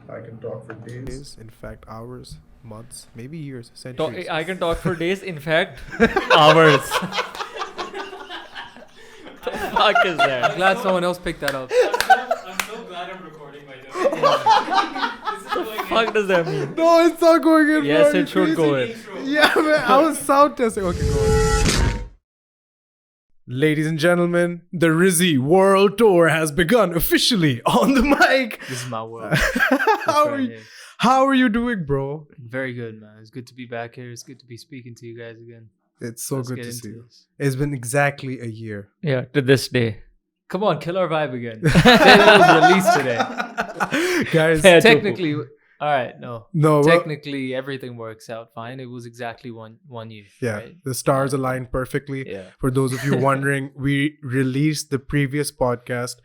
I can talk for days. In fact, hours, months, maybe years, centuries. I can talk for days. In fact, hours. The fuck is that? I'm glad someone else picked that up. I'm so glad I'm recording my dog. Fuck does that mean? No, it's not going in. Yes, bro. it should go in. Yeah, man. I was sound testing. Okay, go on. Ladies and gentlemen, the Rizzy World Tour has begun officially on the mic. This is my world. How are you doing, bro? Very good, man. It's good to be back here. It's good to be speaking to you guys again. It's so Let's good get to into see you. this. It's been exactly a year. Yeah, to this day. Come on, kill our vibe again. Say that was released today. Guys, Yeah, Technically, all right, no. no, well, Technically, everything works out fine. It was exactly one year. yeah, Right? the stars aligned perfectly. Yeah. For those of you wondering, we released the previous podcast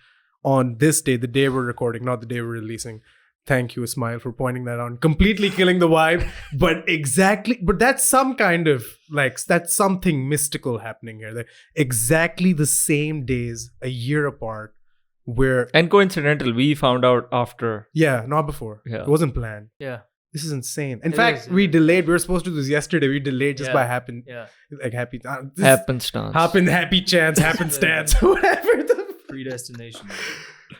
on this day, the day we're recording, not the day we're releasing. Thank you, Ismail, for pointing that out. Completely killing the vibe. But that's some kind of, that's something mystical happening here. They're exactly the same days, a year apart, where, And coincidental, we found out after. yeah, not before. Yeah. It wasn't planned. Yeah. This is insane. In It fact, is, we yeah. delayed. We were supposed to do this yesterday. We delayed just Yeah. by Yeah. happy Happenstance. happy chance, happenstance, whatever. Predestination.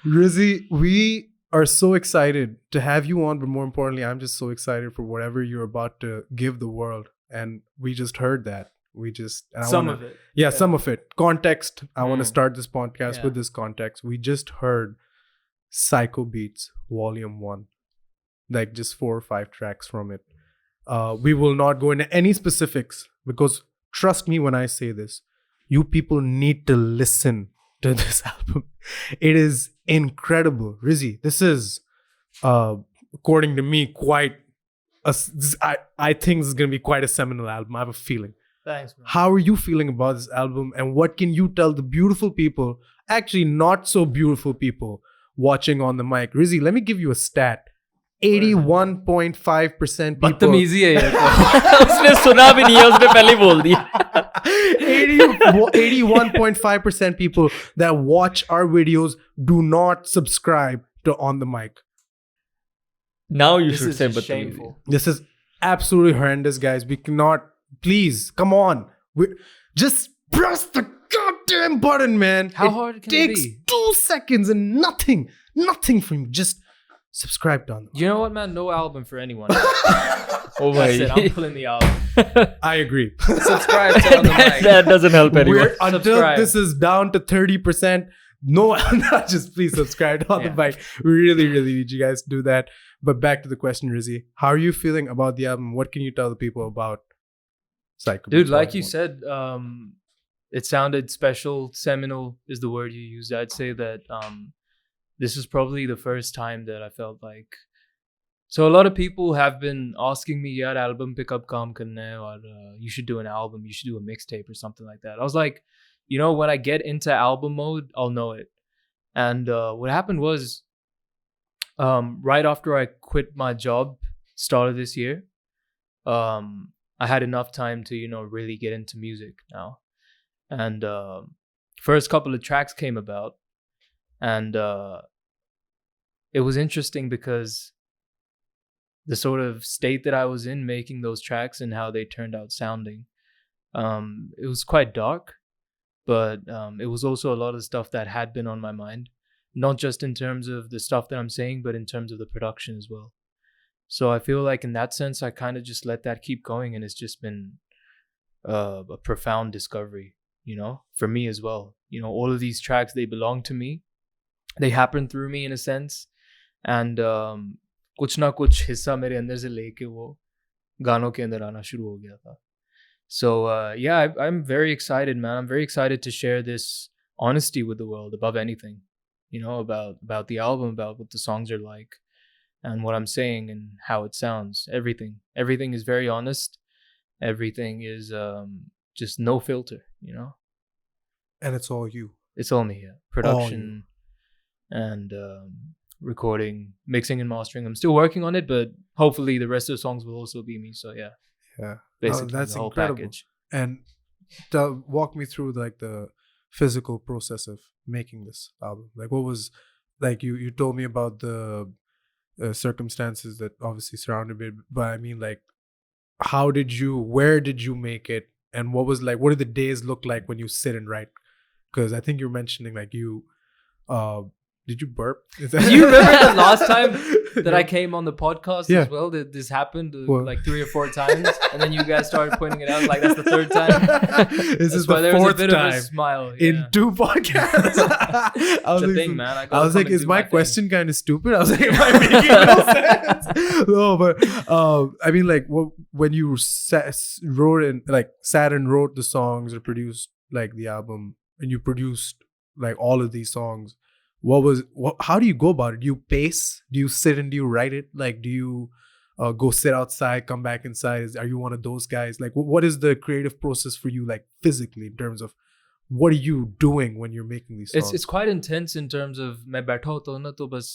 Rizzy, we are so excited to have you on, but more importantly, I'm just so excited for whatever you're about to give the world. And we just heard that. Some of it. Yeah, some of it. Context. I want to Mm. start this podcast Yeah. with this context. We just heard Psycho Beats Vol.1. Like just 4 or 5 tracks from it. We will not go into any specifics because trust me when I say this, you people need to listen to this album. It is incredible. Rizzy, this is, according to me, I think this is going to be quite a seminal album. I have a feeling. Thanks, man. How are you feeling about this album, and what can you tell the beautiful people, actually not so beautiful people, watching on the mic? Rizzy, let me give you a stat. 81.5% people. बदतमीजी है ये तो. उसने सुना भी नहीं है, उसने पहले ही बोल दिया. 81.5% people that watch our videos do not subscribe to On the Mic. Now you This should is say just but shameful. This is absolutely horrendous, guys. We cannot, please, come on. Just press the goddamn button, man. How hard can it takes be? 2 seconds and nothing from you. Just subscribe to On the Mic. You know what, man? No album for anyone. Oh That's it. I'm my. pulling the album. I agree. Subscribe to On the Mic. That doesn't help anyone. Until Subscribe. this is down to 30%, no, not just please subscribe to On the Yeah. Mic. We really, really need you guys to do that. But back to the question, Rizzy. How are you feeling about the album? What can you tell the people about Psycho Dude, Beats like you Vol.1? said, it sounded special. Seminal is the word you used. I'd say that this is probably the first time that I felt like. So a lot of people have been asking me, "Yaar, album pick up kaam karna hai, or you should do an album. You should do a mixtape or something like that." I was like, when I get into album mode, I'll know it. And what happened was, right after I quit my job, start of this year, I had enough time to really get into music now. And first couple of tracks came about, and it was interesting because the sort of state that I was in making those tracks and how they turned out sounding, it was quite dark, but it was also a lot of stuff that had been on my mind, not just in terms of the stuff that I'm saying, but in terms of the production as well. So I feel like in that sense, I kind of just let that keep going, and it's just been a profound discovery, for me as well. All of these tracks, they belong to me. They happen through me in a sense. And कुछ ना कुछ हिस्सा मेरे अंदर से लेके वो गानों के अंदर आना शुरू हो गया था. So yeah, I'm very excited, man. I'm very excited to share this honesty with the world above anything, about the album, about what the songs are like and what I'm saying and how it sounds. Everything is very honest. Everything is just no filter, And it's all you. It's all me, yeah. Production and recording, mixing and mastering. I'm still working on it, but hopefully the rest of the songs will also be me. So yeah, Yeah. basically that's the whole incredible. package. And walk me through the physical process of making this album. Like what was, like you told me about the circumstances that obviously surrounded it. But I mean, like, where did you make it? And what did the days look like when you sit and write? Because I think you're mentioning like did you burp? Do you remember the last time that I came on the podcast Yeah. as well? That this happened Well. like 3 or 4 times, and then you guys started pointing it out like that's the 3rd time. This is That's why the there was a 4th bit of a time smile in yeah. 2 podcasts. I was It's a like, thing, man. I gotta was come like, and is do my thing. question kind of stupid? I was like, am I making no sense? No, but I mean, like, when you sat and wrote the songs or produced like the album, and you produced like all of these songs, how do you go about it? Do you pace? Do you sit and do you write it? Like, do you go sit outside, come back inside? Are you one of those guys? Like, what is the creative process for you, like physically, in terms of what are you doing when you're making these songs? It's quite intense in terms of मैं बैठा होता हूँ ना तो बस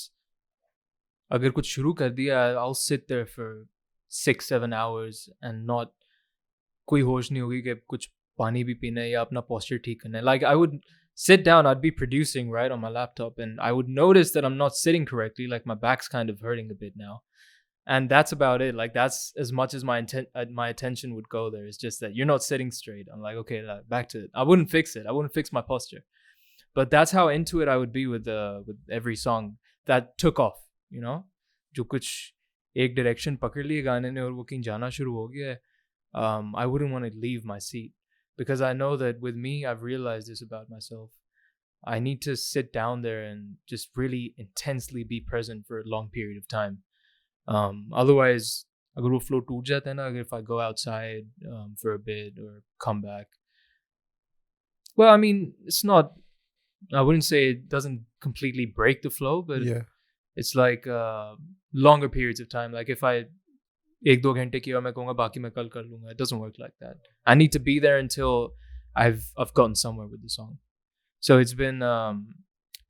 अगर कुछ शुरू कर दिया I'll sit there for 6-7 hours and not कोई होश नहीं होगी कि कुछ पानी भी पीना है या अपना posture ठीक करना है. Like I would sit down, I'd be producing right on my laptop, and I would notice that I'm not sitting correctly. Like my back's kind of hurting a bit now, and that's about it. Like that's as much as my attention would go there. It's just that you're not sitting straight. I'm like, okay, back to it. I wouldn't fix it. I wouldn't fix my posture, but that's how into it I would be with every song that took off. You know, जो कुछ एक direction पकड़ लिए गाने ने और वो कहीं जाना शुरू हो गया है. I wouldn't want to leave my seat. Because I know that with me, I've realized this about myself. I need to sit down there and just really intensely be present for a long period of time. Otherwise, अगर वो flow टूट जाता है ना, if I go outside for a bit or come back. Well, I mean, it's not, I wouldn't say it doesn't completely break the flow, but yeah. it's like longer periods of time. Like if I 1-2 घंटे किया और मैं कहूँगा बाकी मैं कल कर लूँगा. It doesn't work like that. I need to be there until I've gotten somewhere with the song. So it's been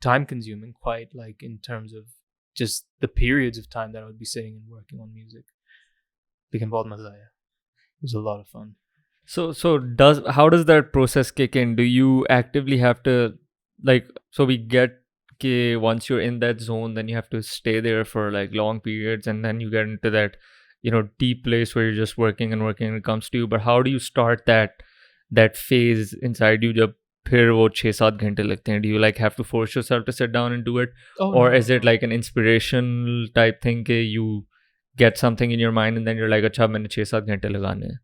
time consuming quite, like in terms of just the periods of time that I would be sitting and working on music. लेकिन बहुत मजा आया. It was a lot of fun. So how does that process kick in? Do you actively have to, like, so we get once you're in that zone, then you have to stay there for like long periods, and then you get into that, you know, deep place where you're just working and it comes to you. But how do you start that phase inside you जब फिर वो 6-7 घंटे लगते हैं? Do you like have to force yourself to sit down and do it? Oh, or no, is it like an inspirational type thing कि you get something in your mind and then you're like, अच्छा मैंने 6-7 घंटे लगाने हैं?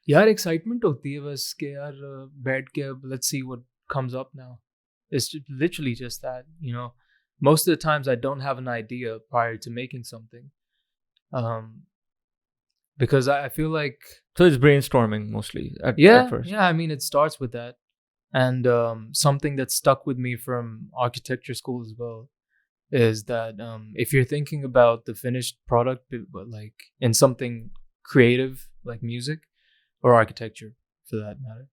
यार excitement होती है बस कि यार बैठ के अब let's see what comes up now. It's literally just that, you know. Most of the times I don't have an idea prior to making something. Because I feel like... So it's brainstorming mostly at first. Yeah, I mean, it starts with that. And something that stuck with me from architecture school as well is that if you're thinking about the finished product, but like in something creative like music or architecture for that matter,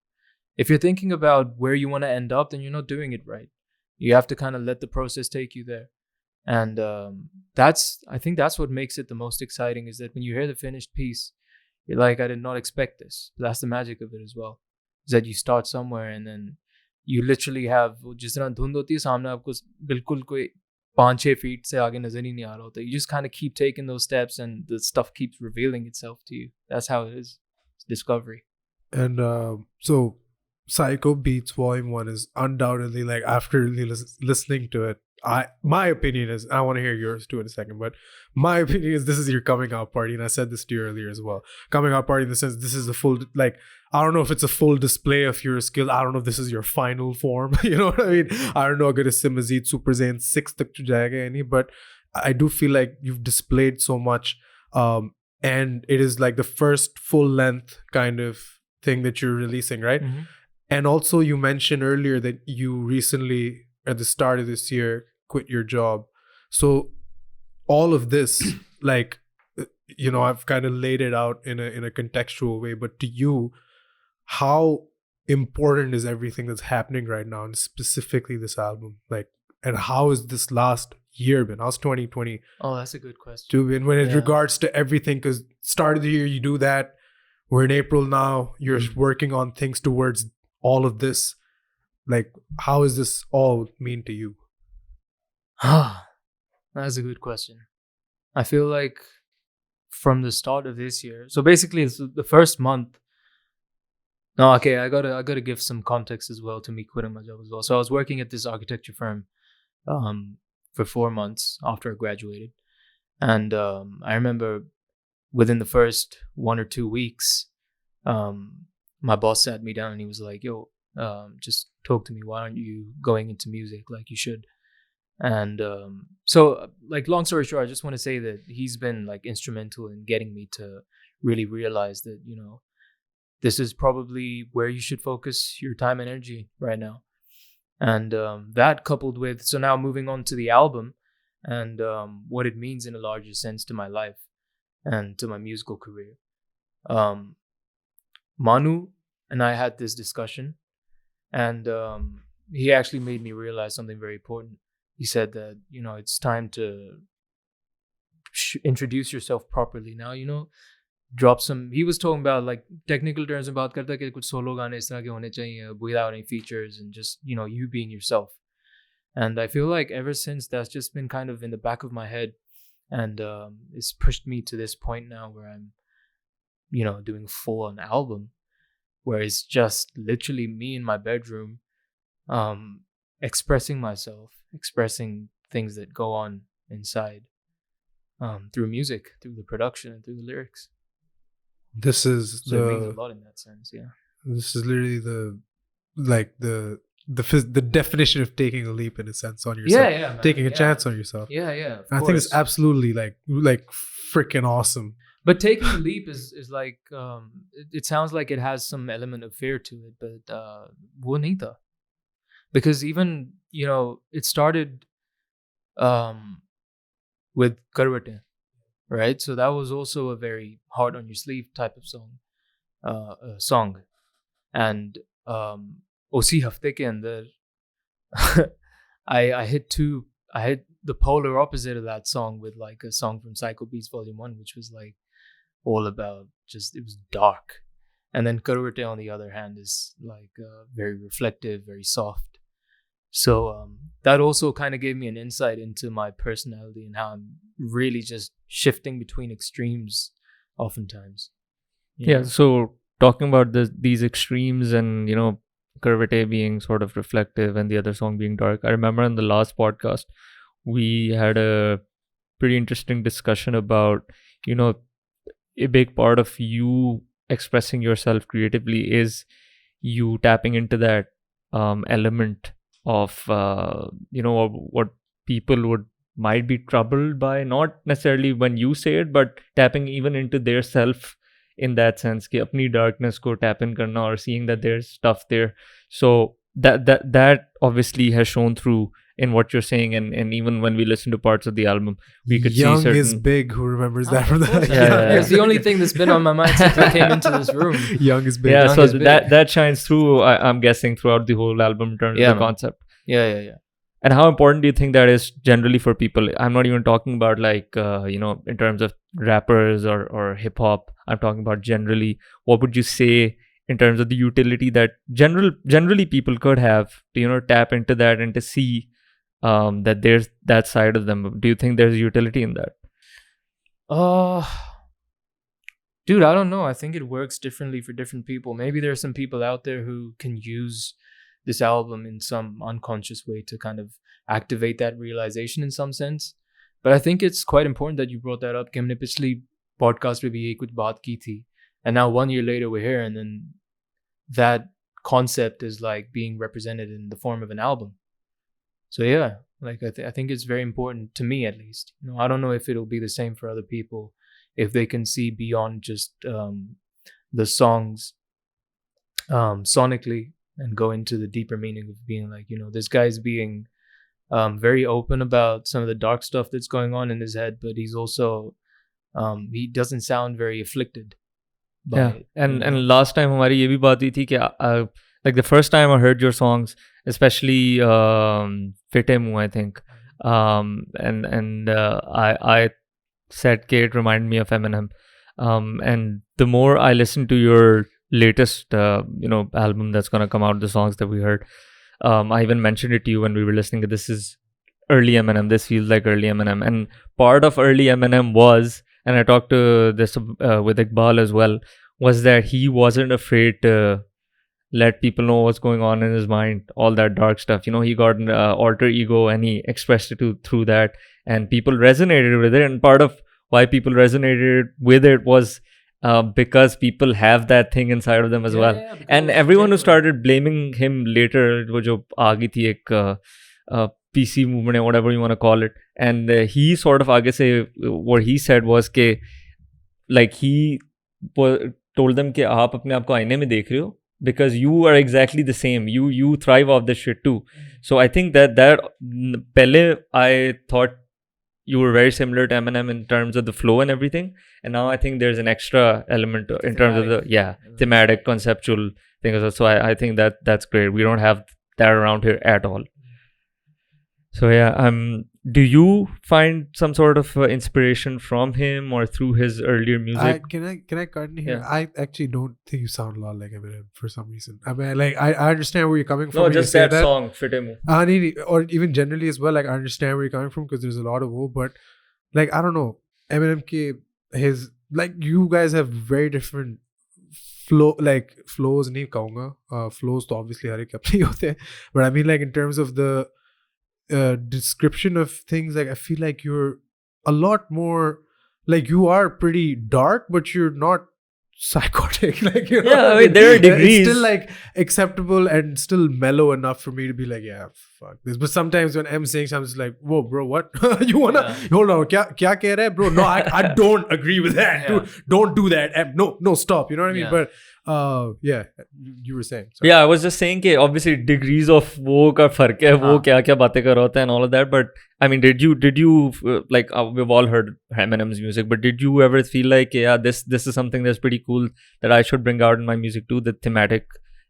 if you're thinking about where you want to end up, then you're not doing it right. You have to kind of let the process take you there. And I think that's what makes it the most exciting, is that when you hear the finished piece, you're like, I did not expect this. That's the magic of it as well, is that you start somewhere and then you literally have, जिस तरह धुंध होती है सामने आपको बिल्कुल कोई 5-6 feet से आगे नजर ही नहीं आ रहा होता. You just kind of keep taking those steps and the stuff keeps revealing itself to you. That's how it is. It's discovery. And so Psycho Beats Vol.1 is undoubtedly, like, after listening to it, my opinion is, I want to hear yours too in a second, but my opinion is this is your coming out party. And I said this to you earlier as well. Coming out party in the sense, this is a full, like, I don't know if it's a full display of your skill. I don't know if this is your final form. You know what I mean? I don't know अगर इससे मज़ीद Super Zayn 6 तक तो जाएगा या नहीं, but I do feel like you've displayed so much, and it is like the first full length kind of thing that you're releasing, right? Mm-hmm. And also you mentioned earlier that you recently, at the start of this year, quit your job. So all of this, like, you know, I've kind of laid it out in a contextual way, but to you, how important is everything that's happening right now, and specifically this album? Like, and how has this last year been? How's 2020? Oh, that's a good question. When it regards to everything, because start of the year you do that. We're in April now. You're working on things towards all of this. Like, how does this all mean to you? That's a good question. I feel like from the start of this year, so basically it's the first month. No, okay, I gotta give some context as well to me quitting my job as well. So I was working at this architecture firm for 4 months after I graduated, and I remember within the first 1 or 2 weeks, my boss sat me down and he was like, "Yo, just talk to me. Why aren't you going into music like you should?" And so, like, long story short, I just want to say that he's been like instrumental in getting me to really realize that, you know, this is probably where you should focus your time and energy right now. And that coupled with, so now moving on to the album and what it means in a larger sense to my life and to my musical career. Manu and I had this discussion, and he actually made me realize something very important. He said that, you know, it's time to introduce yourself properly now, you know, drop some, he was talking about like technical terms में बात करता है कि कुछ solo गाने इस तरह के होने चाहिए without any features and just, you know, you being yourself. And I feel like ever since that's just been kind of in the back of my head, and it's pushed me to this point now where I'm, you know, doing full on album where it's just literally me in my bedroom expressing myself, expressing things that go on inside through music, through the production, and through the lyrics. This is So it means a lot in that sense, yeah. This is literally the definition of taking a leap in a sense on yourself. Yeah, man. Taking a chance on yourself. Yeah. I think it's absolutely like freaking awesome. But taking a leap is like it sounds like it has some element of fear to it, but wo nahi tha. Because even, you know, it started with Karwate, right? So that was also a very hard on your sleeve type of song. And usi hafte ke andar I hit the polar opposite of that song with like a song from Psycho Beats Vol.1, which was like all about just, it was dark. And then Karwate, on the other hand, is like very reflective, very soft. So that also kind of gave me an insight into my personality and how I'm really just shifting between extremes oftentimes. Yeah. So talking about these extremes and, you know, Curvate being sort of reflective and the other song being dark. I remember in the last podcast, we had a pretty interesting discussion about, you know, a big part of you expressing yourself creatively is you tapping into that element of, you know, what people might be troubled by, not necessarily when you say it, but tapping even into their self in that sense, ki apni darkness ko tap in karna or seeing that there's stuff there. So that obviously has shown through in what you're saying, and even when we listen to parts of the album, we could Young see certain... is big. Who remembers that from that? Yeah. It's the only thing that's been on my mind since I came into this room. Young is big. Yeah, Young so is big. that shines through, I'm guessing, throughout the whole album in terms of the man. concept. Yeah. And how important do you think that is generally for people? I'm not even talking about like, you know, in terms of rappers or hip hop. I'm talking about generally. What would you say in terms of the utility that generally people could have to, you know, tap into that and to see that there's that side of them? Do you think there's utility in that? Dude, I don't know. I think it works differently for different people. Maybe there are some people out there who can use this album in some unconscious way to kind of activate that realization in some sense. But I think it's quite important that you brought that up. कि हमने पिछली podcast पे भी यही कुछ बात की थी. And now 1 year later we're here, and then that concept is like being represented in the form of an album. So yeah, like I think it's very important to me, at least. You know, I don't know if it'll be the same for other people, if they can see beyond just the songs sonically and go into the deeper meaning of being like, you know, this guy's being very open about some of the dark stuff that's going on in his head, but he's also he doesn't sound very afflicted by it. And last time हमारी ये भी बात हुई थी कि like the first time I heard your songs, especially Fite Mu, I think, and I said it reminded me of Eminem, and the more I listened to your latest you know, album that's gonna come out, the songs that we heard, I even mentioned it to you when we were listening. This is early Eminem. This feels like early Eminem. And part of early Eminem was, and I talked to this with Iqbal as well, was that he wasn't afraid to let people know what's going on in his mind, all that dark stuff. You know, he got an alter ego and he expressed it through that, and people resonated with it. And part of why people resonated with it was because people have that thing inside of them as well. And everyone who started blaming him later, wo jo aagi thi ek PC movement or whatever you want to call it, and he sort of aage se what he said was ke like he told them कि आप अपने आप को आईने में देख रहे हो because you are exactly the same. You thrive off this shit too. So I think that पहले I thought you were very similar to Eminem in terms of the flow and everything, and now I think there's an extra element in terms of the thematic conceptual thing. So I think that's great. We don't have that around here at all. So yeah, do you find some sort of inspiration from him or through his earlier music? Can I cut in here? Yeah. I actually don't think you sound a lot like Eminem for some reason. I mean, like I understand where you're coming from. No, when you just say that song, Fitemu. or even generally as well. Like I understand where you're coming from because there's a lot of woe, but like I don't know, Eminem his like you guys have very different flows. नहीं कहूँगा. Flows तो obviously हर एक अपने होते हैं, but I mean like in terms of the description of things, like I feel like you're a lot more like you are pretty dark, but you're not psychotic. Like you know Yeah, what I mean, there are degrees. It's still like acceptable and still mellow enough for me to be like, yeah, fuck this. But sometimes when I'm saying something, it's like, whoa, bro, what? You wanna hold on? Kya keh rahe hai, bro? No, I don't agree with that. Dude, don't do that. Em, no, stop. You know what I mean? But yeah, you were saying. Sorry. Yeah, I was just saying कि obviously degrees of वो का फर्क है, वो क्या बातें कर रहा होता है and all of that. But I mean, did you like we've all heard Eminem's music, but did you ever feel like yeah, this is something that's pretty cool that I should bring out in my music too, the thematic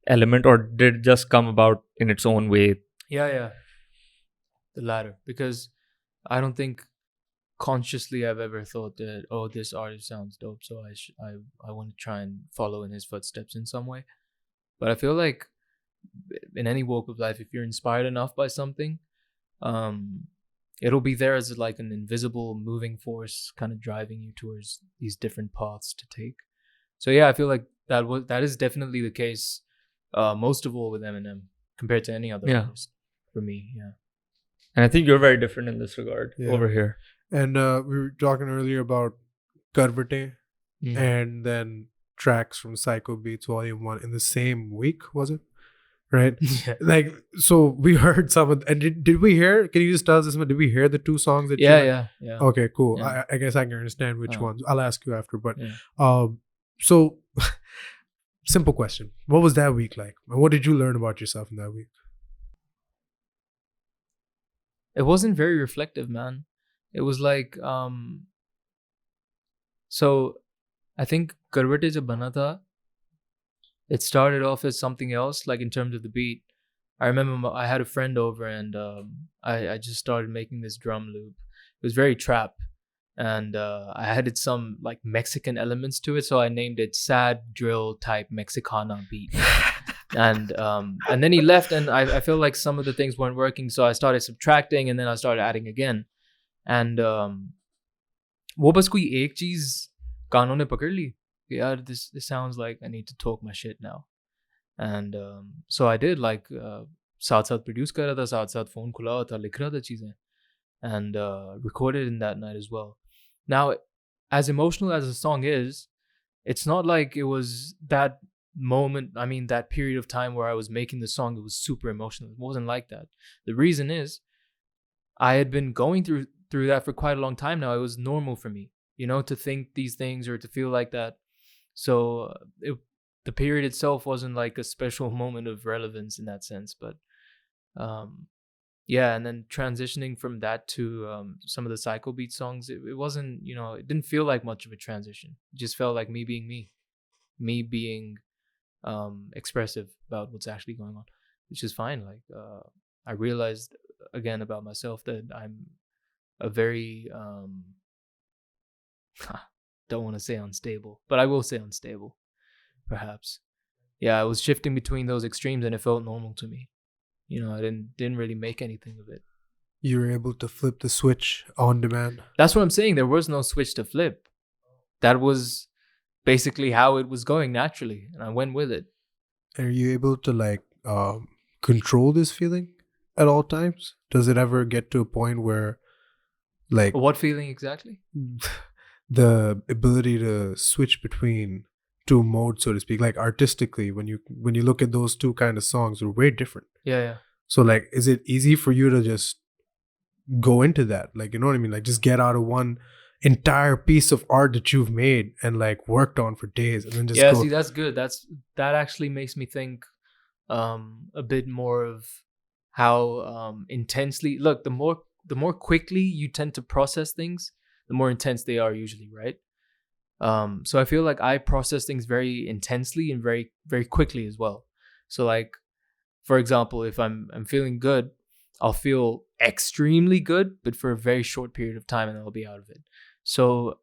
element, or did it just come about in its own way? Yeah, the latter, because I don't think consciously I've ever thought that this artist sounds dope, so I want to try and follow in his footsteps in some way. But I feel like in any walk of life, if you're inspired enough by something, it'll be there as like an invisible moving force kind of driving you towards these different paths to take. So yeah, I feel like that is definitely the case, most of all with Eminem compared to any other artist for me. Yeah. And I think you're very different in this regard over here. And we were talking earlier about Karvate and then tracks from Psycho Beats Vol.1 in the same week, was it? Right? Like, so we heard some of, and did we hear, can you just tell us this one, did we hear the two songs that Yeah. Okay, cool. Yeah. I guess I can understand which ones. I'll ask you after, but Yeah. so simple question. What was that week like? And what did you learn about yourself in that week? It wasn't very reflective, man. It was like, so I think Karvate jo bana tha, it started off as something else, like in terms of the beat. I remember I had a friend over and I just started making this drum loop. It was very trap, and I added some like Mexican elements to it, so I named it Sad Drill Type Mexicana Beat. And then he left, and I feel like some of the things weren't working, so I started subtracting, and then I started adding again. And वो बस कोई एक चीज कानों ने पकड़ ली कि यार this sounds like I need to talk my shit now. And so I did, like साथ produce कर रहा था, साथ phone खुला हुआ था, लिख रहा था चीजें, and recorded in that night as well. Now, as emotional as the song is, it's not like it was that moment, I mean that period of time where I was making the song, it was super emotional. It wasn't like that. The reason is I had been going through that for quite a long time now. It was normal for me, you know, to think these things or to feel like that. So the period itself wasn't like a special moment of relevance in that sense. But yeah, and then transitioning from that to some of the Psycho Beats songs, it wasn't, you know, it didn't feel like much of a transition. It just felt like me being me being expressive about what's actually going on, which is fine. Like I realized again about myself that I'm a very don't want to say unstable, but I will say unstable, perhaps. Yeah, I was shifting between those extremes, and it felt normal to me. You know, I didn't really make anything of it. You were able to flip the switch on demand. That's what I'm saying. There was no switch to flip. That was basically how it was going naturally, and I went with it. Are you able to like control this feeling at all times? Does it ever get to a point where like What feeling exactly? the ability to switch between two modes, so to speak, like artistically, when you look at those two kind of songs, they're very different. Yeah. So like, is it easy for you to just go into that? Like, you know what I mean? Like, just get out of one entire piece of art that you've made and like worked on for days, and then just go. See, that's good. That actually makes me think a bit more of how intensely. Look, the more quickly you tend to process things, the more intense they are usually, right? So I feel like I process things very intensely and very, very quickly as well. So like, for example, if I'm feeling good, I'll feel extremely good, but for a very short period of time, and then I'll be out of it. So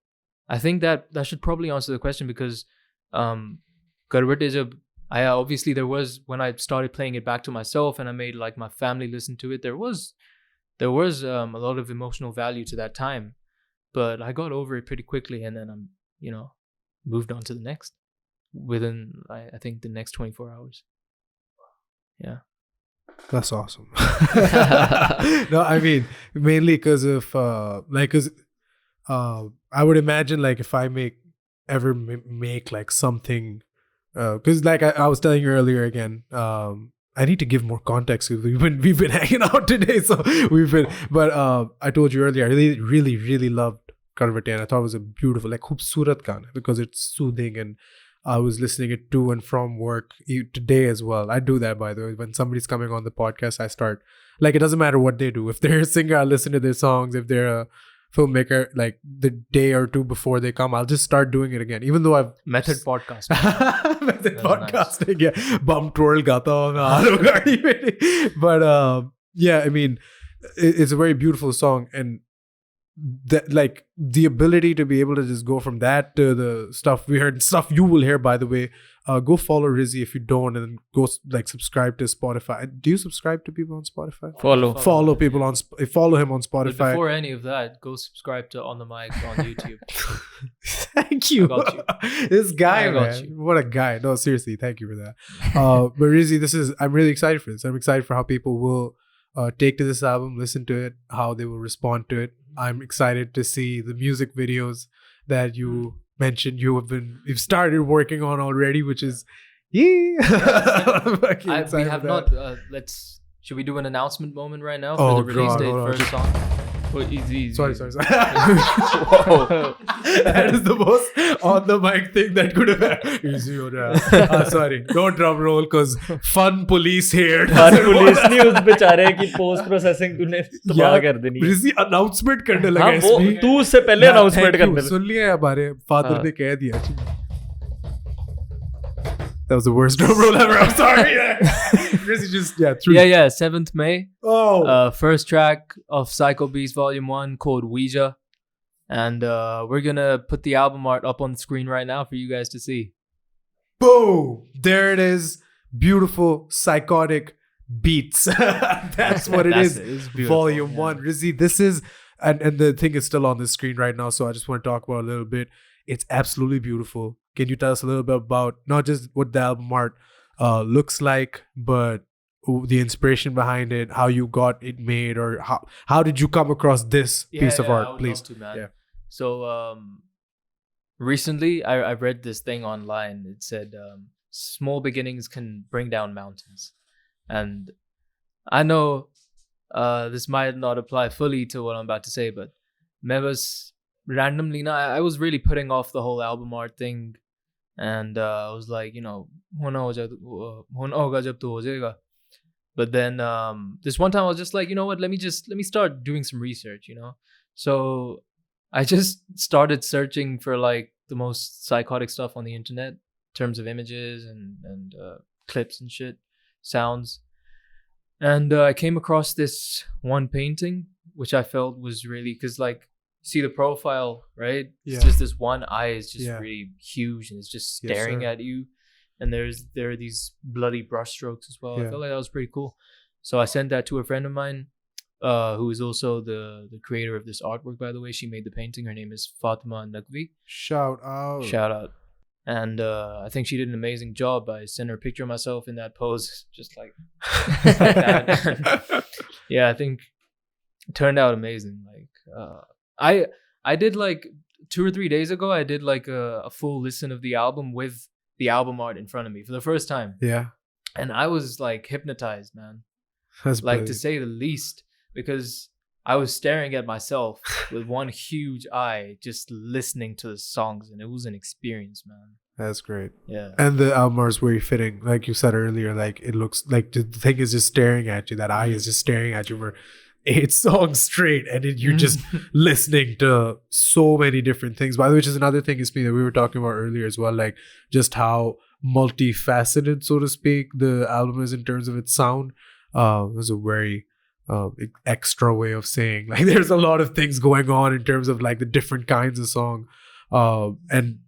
I think that should probably answer the question, because I obviously, there was, when I started playing it back to myself and I made like my family listen to it, there was a lot of emotional value to that time, but I got over it pretty quickly, and then I'm moved on to the next within I think the next 24 hours. Yeah. That's awesome. No, I mean, mainly because of I would imagine like if I make like something, because like I was telling you earlier again, I need to give more context, because we've been hanging out today, so but I told you earlier, I really loved Karvate, and I thought it was a beautiful, like khoobsurat gana, because it's soothing, and I was listening it to and from work today as well. I do that, by the way. When somebody's coming on the podcast, I start, like, it doesn't matter what they do. If they're a singer, I listen to their songs. If they're a filmmaker, like the day or two before they come, I'll just start doing it again. Even though I've Method podcast. method podcasting, yeah. Bum twirl gata ho main gaadi mein. But yeah, I mean, it's a very beautiful song, and that, like, the ability to be able to just go from that to the stuff we heard, stuff you will hear, by the way. Go follow Rizzy if you don't, and then go like subscribe to Spotify. Do you subscribe to people on Spotify? Follow people on follow him on Spotify. But before any of that, go subscribe to On the Mic on YouTube. Thank you. I got you. This guy, I got man. you. What a guy. No, seriously, thank you for that. But Rizzy, I'm really excited for this. I'm excited for how people will take to this album, listen to it, how they will respond to it. I'm excited to see the music videos that you mentioned you've started working on already, which is We have not. Should we do an announcement moment right now for the release date first song? Oh, easy. Sorry. Whoa. That is the most on the mic thing that could have happened. Easy ho raha. Sorry, don't drum roll, because fun police here. Her police ने उस बेचारे की post processing तूने तबाह कर देनी है। Rizzy announcement करने लगा हाँ, वो इसमें। तू उससे पहले अनाउंसमेंट करने लगा। सुन लिया हमारे फादर हाँ। ने कह दिया। That was the worst drum roll ever. I'm sorry. Rizzy just 7th May. First track of Psycho Beats Vol.1 called Ouija, and we're gonna put the album art up on the screen right now for you guys to see. Boom! There it is. Beautiful, psychotic beats. That's what it is. It's beautiful, Volume 1. Rizzy, this is, and the thing is still on the screen right now, so I just want to talk about it a little bit. It's absolutely beautiful. Can you tell us a little bit about not just what the album art looks like, but the inspiration behind it, how you got it made, or how did you come across this piece of art, I would please? love to, man. Yeah. So recently I read this thing online. It said small beginnings can bring down mountains, and I know this might not apply fully to what I'm about to say, but randomly, I was really putting off the whole album art thing, and I was like, hona hoga jab to ho jayega. But then this one time I was just like, you know what, let me start doing some research, So I just started searching for like the most psychotic stuff on the internet in terms of images and clips and shit, sounds. And I came across this one painting, which I felt was really, because like, see the profile, right? Yeah. It's just this one eye is just Yeah. really huge, and it's just Yes, staring sir. at you. And there are these bloody brush strokes as well. Yeah. I felt like that was pretty cool. So I sent that to a friend of mine. who is also the creator of this artwork, by the way. She made the painting. Her name is Fatima Naqvi. Shout out. Shout out. And I think she did an amazing job. I sent her a picture of myself in that pose, just like that. Yeah, I think it turned out amazing. Like I did like 2 or 3 days ago, I did like a full listen of the album with the album art in front of me for the first time. Yeah. And I was like hypnotized, man. That's Like, brilliant. to say the least, because I was staring at myself with one huge eye, just listening to the songs, and it was an experience, man. That's great. Yeah. And the album art is very fitting. Like you said earlier, like it looks like the thing is just staring at you. That eye is just staring at you for 8 songs straight. And you're just listening to so many different things. By the way, which is another thing is me that we were talking about earlier as well. Like just how multifaceted, so to speak, the album is in terms of its sound. It was a very extra way of saying like there's a lot of things going on in terms of like the different kinds of song. And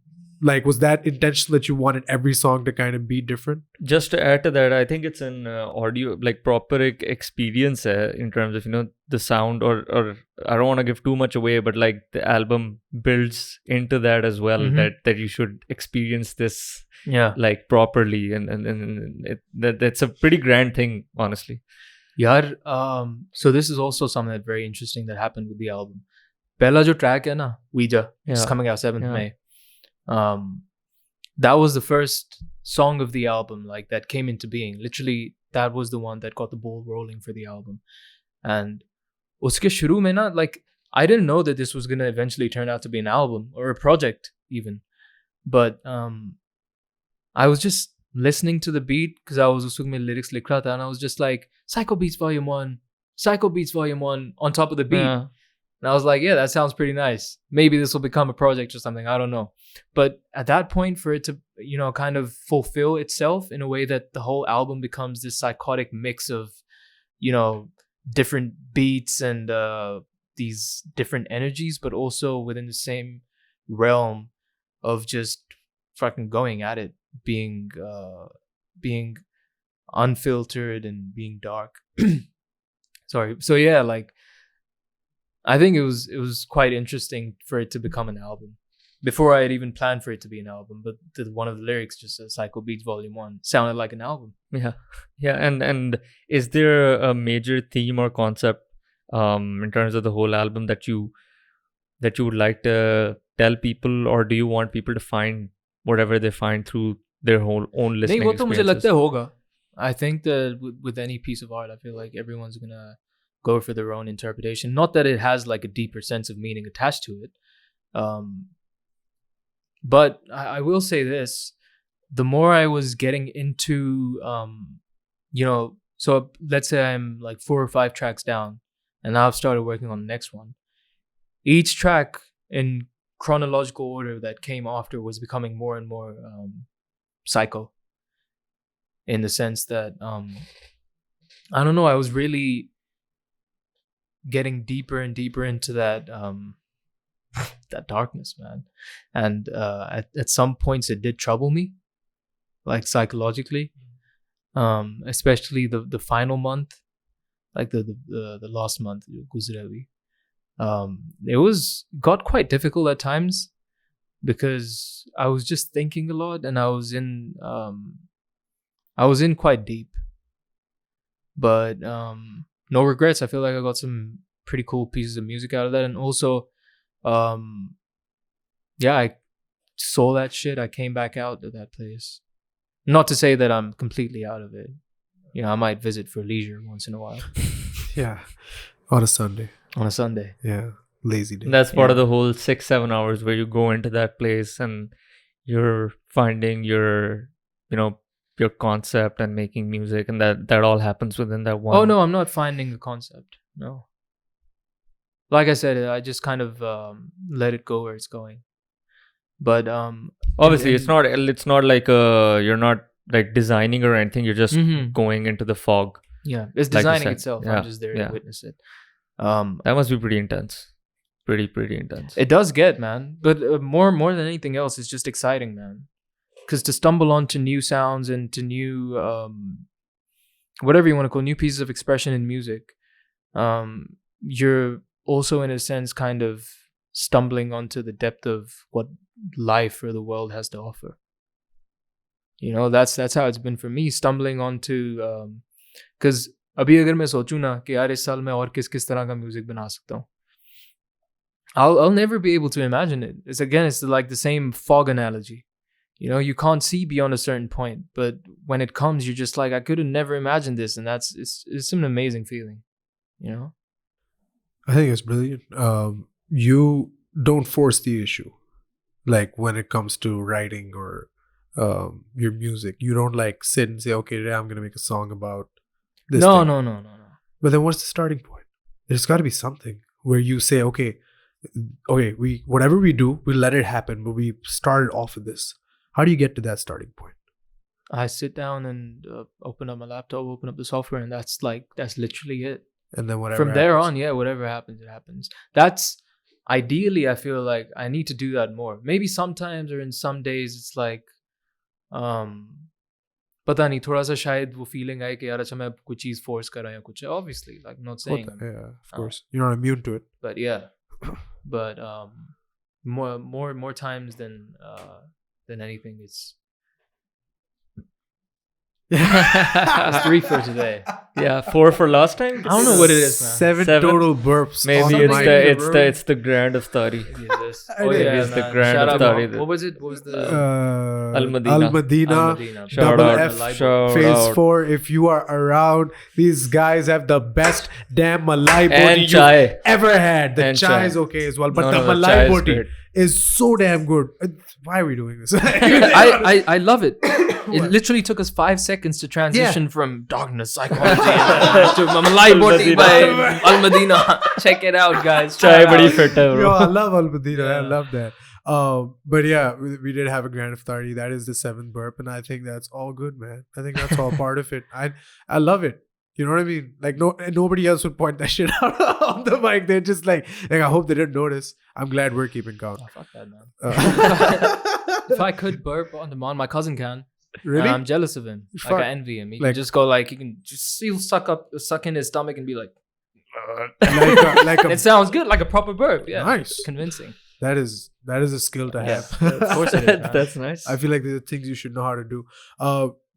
like, was that intentional that you wanted every song to kind of be different? Just to add to that, I think it's an audio, like proper experience in terms of, you know, the sound, or I don't want to give too much away, but like the album builds into that as well, that you should experience this like properly, and that's a pretty grand thing, honestly. Yaar, so this is also something that's very interesting that happened with the album. Pehla jo track hai na, Ouija, it's coming out 7th May. That was the first song of the album, like that came into being. Literally, that was the one that got the ball rolling for the album. And uske shuru mein na, like, I didn't know that this was gonna eventually turn out to be an album or a project even. But I was just listening to the beat because I was usuk mein lyrics likh raha tha, and I was just like, Psycho Beats Vol.1, Psycho Beats Vol.1 on top of the beat. Yeah. And I was like, yeah, that sounds pretty nice. Maybe this will become a project or something. I don't know. But at that point, for it to, you know, kind of fulfill itself in a way that the whole album becomes this psychotic mix of, you know, different beats and these different energies, but also within the same realm of just fucking going at it, being unfiltered and being dark. Sorry. So yeah, like, I think it was quite interesting for it to become an album before I had even planned for it to be an album. But one of the lyrics, just Psycho Beats Vol.1, sounded like an album. Yeah. And is there a major theme or concept in terms of the whole album that you would like to tell people, or do you want people to find whatever they find through their whole own listening Nahin, wo to mujhe experiences? lagta hai hoga. I think that with any piece of art, I feel like everyone's gonna go for their own interpretation. Not that it has like a deeper sense of meaning attached to it. But I will say this. The more I was getting into, you know, so let's say I'm like 4 or 5 tracks down, and now I've started working on the next one. Each track in chronological order that came after was becoming more and more psycho. In the sense that, I don't know, I was really getting deeper and deeper into that that darkness, man. And at some points it did trouble me, like psychologically, especially the final month, like the last month, Guzrawi. It got quite difficult at times because I was just thinking a lot, and I was in quite deep. But no regrets. I feel like I got some pretty cool pieces of music out of that. And also, yeah, I saw that shit. I came back out to that place. Not to say that I'm completely out of it. You know, I might visit for leisure once in a while. Yeah. On a Sunday. On a Sunday. Yeah. Lazy day. That's part of the whole 6-7 hours where you go into that place and you're finding your, you know, your concept and making music, and that all happens within that one. Oh no, I'm not finding the concept. No. Like I said, I just kind of let it go where it's going. But obviously it's not like you're not like designing or anything. You're just going into the fog. Yeah, it's like you designing said. itself. Yeah, I'm just there to witness it. That must be pretty intense. Pretty intense. It does get, man. But more than anything else, it's just exciting, man. Because to stumble onto new sounds and to new, whatever you want to call, new pieces of expression in music, you're also in a sense kind of stumbling onto the depth of what life or the world has to offer. That's how it's been for me, stumbling onto because अभी अगर मैं सोचूं ना कि यार इस साल मैं और किस तरह का म्यूजिक बना सकता हूँ, I'll never be able to imagine it. It's like the same fog analogy. You can't see beyond a certain point, but when it comes, you're just like, I could have never imagined this, and it's an amazing feeling. I think it's brilliant. You don't force the issue, like when it comes to writing or your music. You don't like sit and say, okay, today I'm gonna make a song about this. No. But then what's the starting point? There's got to be something where you say, okay, we whatever we do, we let it happen, but we started off with this. How do you get to that starting point? I sit down and open up my laptop, open up the software, and that's literally it. And then whatever from there on, whatever happens, it happens. That's ideally, I feel like I need to do that more. Maybe sometimes or in some days it's like पता नहीं, थोड़ा सा शायद वो feeling आए कि यार अच्छा मैं कुछ चीज force कर रहा हूँ या कुछ है. Obviously, like I'm not saying yeah, of course you're not immune to it, but but more times than anything, it's that's 3 for today. Yeah, 4 for last time. I don't know what it is, man. 7 total burps. Maybe it's the grand iftari. Oh yeah, it's the man. grand Shout out, iftari. what was it? What was the Al Madina. Shout Double out. F. Shout Phase out. 4. If you are around, these guys have the best damn malai boti And you've chai. ever had. The And chai chai is okay as well, but No, the no, chai malai is boti great. is so damn good. Why are we doing this? I love it. It literally took us 5 seconds to transition from darkness psychology to Malai Boti by Al Madina. Check it out, guys. Chai badi fit hai, Yo, bro. I love Al Madina. I Yeah. love that. But yeah, we did have a grand iftari. That is the 7th burp, and I think that's all good, man. I think that's all part of it. I love it. You know what I mean? Like nobody else would point that shit out on the mic. They're just like I hope they didn't notice. I'm glad we're keeping count. Oh, fuck that, man. Uh, If I could burp on demand, my cousin can. really? I'm jealous of him. Fuck. Like I envy him. He Like- can just go like he'll suck in his stomach and be like, like and it sounds good, like a proper burp. Yeah, nice. convincing. That is a skill to have. Of course it is, man. That's nice. I feel like these are things you should know how to do.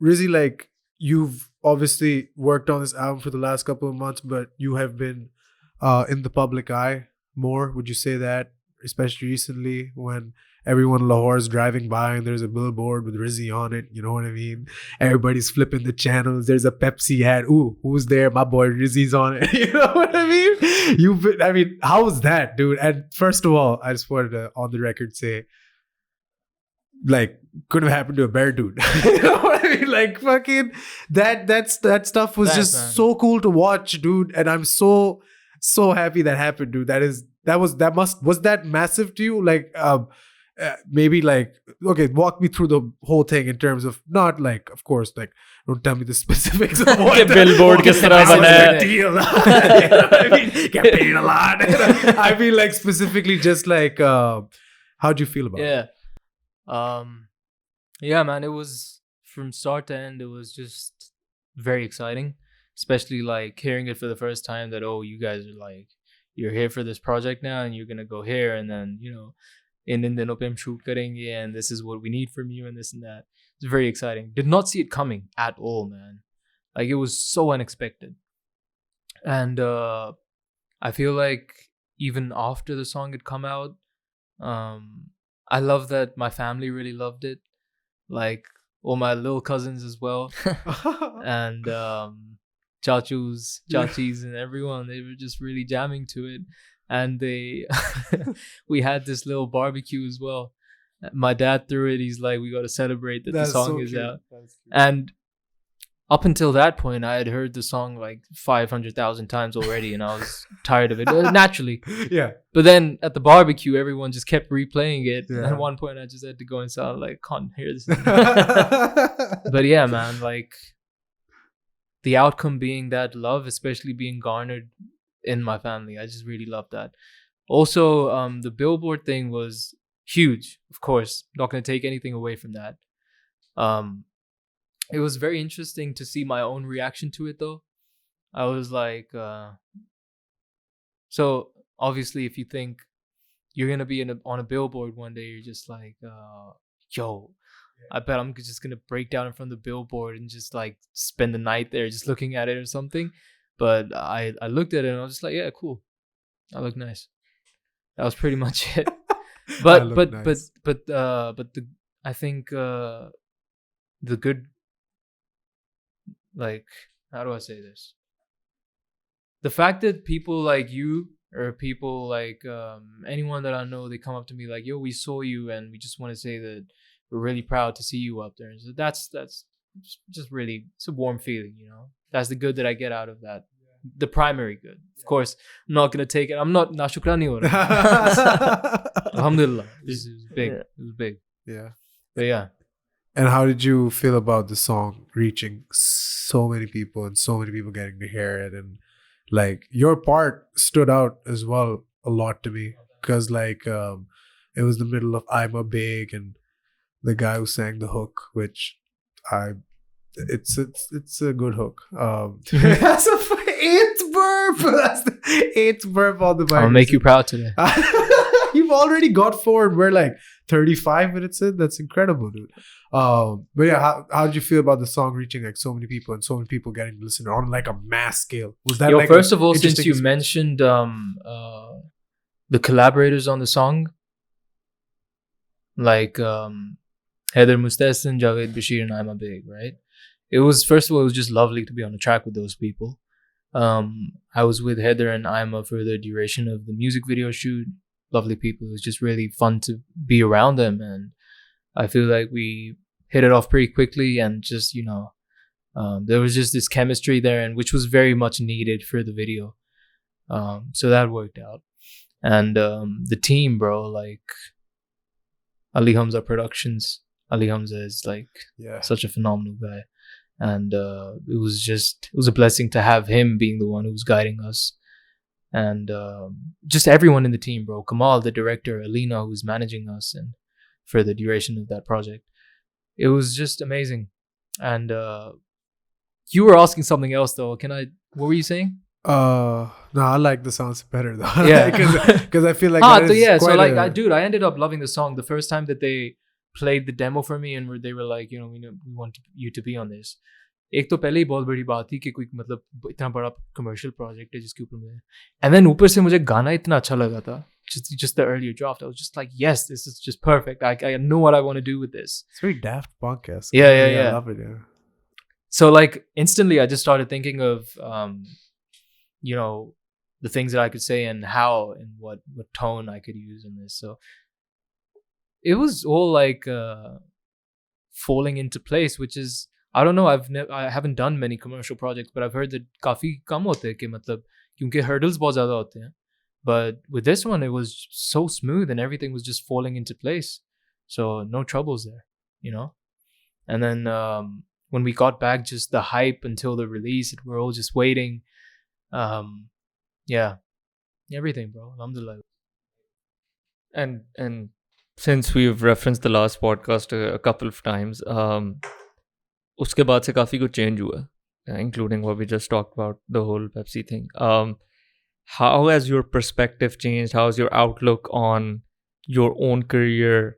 Rizzy, like you've obviously worked on this album for the last couple of months, but you have been in the public eye more. Would you say that, especially recently when everyone in Lahore is driving by and there's a billboard with Rizzy on it? You know what I mean? Everybody's flipping the channels. There's a Pepsi ad. Ooh, who's there? My boy Rizzy's on it. You know what I mean? How was that, dude? And first of all, I just wanted to on the record say, like, could have happened to a bear dude. You know what I mean? Like, fucking that stuff was Thanks, just man. so cool to watch, dude. And I'm so happy that happened, dude. Was that massive to you? Like, maybe like, okay, walk me through the whole thing in terms of not like, of course, like, don't tell me the specifics of what कि billboard किस तरह what बना है. the deal. You know what I mean? Get paid a lot. I mean, like, specifically just like, how'd you feel about it? Yeah, man, it was from start to end, it was just very exciting, especially like hearing it for the first time that, oh, you guys are like, you're here for this project now and you're gonna go here and then, in Dino pe hum shoot karenge and this is what we need from you and this and that. It's very exciting. Did not see it coming at all, man. Like, it was so unexpected. And I feel like even after the song had come out, I love that my family really loved it. Like, all my little cousins as well. And chachus, chachis, and everyone, they were just really jamming to it. And we had this little barbecue as well. My dad threw it. He's like, we got to celebrate that That's the song so is cute. out. That's cute. And up until that point, I had heard the song like 500,000 times already, and I was tired of it naturally. Yeah. But then at the barbecue, everyone just kept replaying it. Yeah. And at one point, I just had to go inside, like, can't hear this. But yeah, man, like, the outcome being that love, especially being garnered in my family, I just really love that. Also, the billboard thing was huge, of course. Not going to take anything away from that. It was very interesting to see my own reaction to it, though. I was like, So obviously, if you think you're gonna be on a billboard one day, you're just like, yo, I bet I'm just gonna break down in front of the billboard and just like spend the night there, just looking at it or something. But I looked at it and I was just like, yeah, cool. I look nice. That was pretty much it. But the I think the good, like, how do I say this? The fact that people like you or people like anyone that I know, they come up to me like, yo, we saw you and we just want to say that we're really proud to see you up there. And so that's just really, it's a warm feeling, you know. That's the good that I get out of that. The primary good. Of course, I'm not gonna take it. I'm not nashukrani ho raha. Alhamdulillah. It was big. Yeah. It was big. Yeah. But yeah. And how did you feel about the song reaching so many people and so many people getting to hear it? And like your part stood out as well a lot to me because like it was the middle of Aima Baig and the guy who sang the hook, which it's a good hook. That's the eighth burp. That's the eighth burp on the mic. I'll make you proud today. You've already got 4 and we're like 35 minutes in. That's incredible, dude. But yeah, how did you feel about the song reaching like so many people and so many people getting to listen on like a mass scale? Was that like first of all, since you interesting mentioned the collaborators on the song, like Heather Mustahsin, Javed Bashir, and Aima Baig, right? It was, first of all, it was just lovely to be on the track with those people. I was with Heather and Aima for the duration of the music video shoot. Lovely people. It was just really fun to be around them, and I feel like we hit it off pretty quickly, and just, you know, there was just this chemistry there, and which was very much needed for the video. So that worked out. And the team, bro, like Ali Hamza Productions. Ali Hamza is like such a phenomenal guy. And it was a blessing to have him being the one who was guiding us. And just everyone in the team, bro. Kamal, the director, Alina, who's managing us and for the duration of that project. It was just amazing. And you were asking something else though. What were you saying? No, I like the sounds better though. Yeah. Because I feel like I ended up loving the song the first time that they played the demo for me, and they were like, you know, we want you to be on this. एक तो पहले ही बहुत बड़ी बात थी कि कोई मतलब इतना बड़ा कमर्शियल प्रोजेक्ट है जिसके ऊपर मैं, एंड देन ऊपर से मुझे गाना इतना अच्छा लगा था, just the earlier draft. I was just like, yes, this is just perfect. I know what I want to do with this. It's very Daft Punk-esque. Yeah. I love it. Yeah. So like instantly, I just started thinking of you know, the things that I could say and how and what tone I could use in this. So it was all like falling into place, which is, I don't know, I haven't done many commercial projects, but I've heard that काफी कम होते हैं कि मतलब क्योंकि hurdles बहुत ज़्यादा होते हैं. But with this one, it was so smooth and everything was just falling into place. So no troubles there, you know. And then when we got back, just the hype until the release, we're all just waiting. Yeah, everything, bro. Alhamdulillah. And since we've referenced the last podcast a couple of times, उसके बाद से काफ़ी कुछ change हुआ, including what we just talked about, the whole Pepsi thing. How has your perspective changed? How has your outlook on your own career,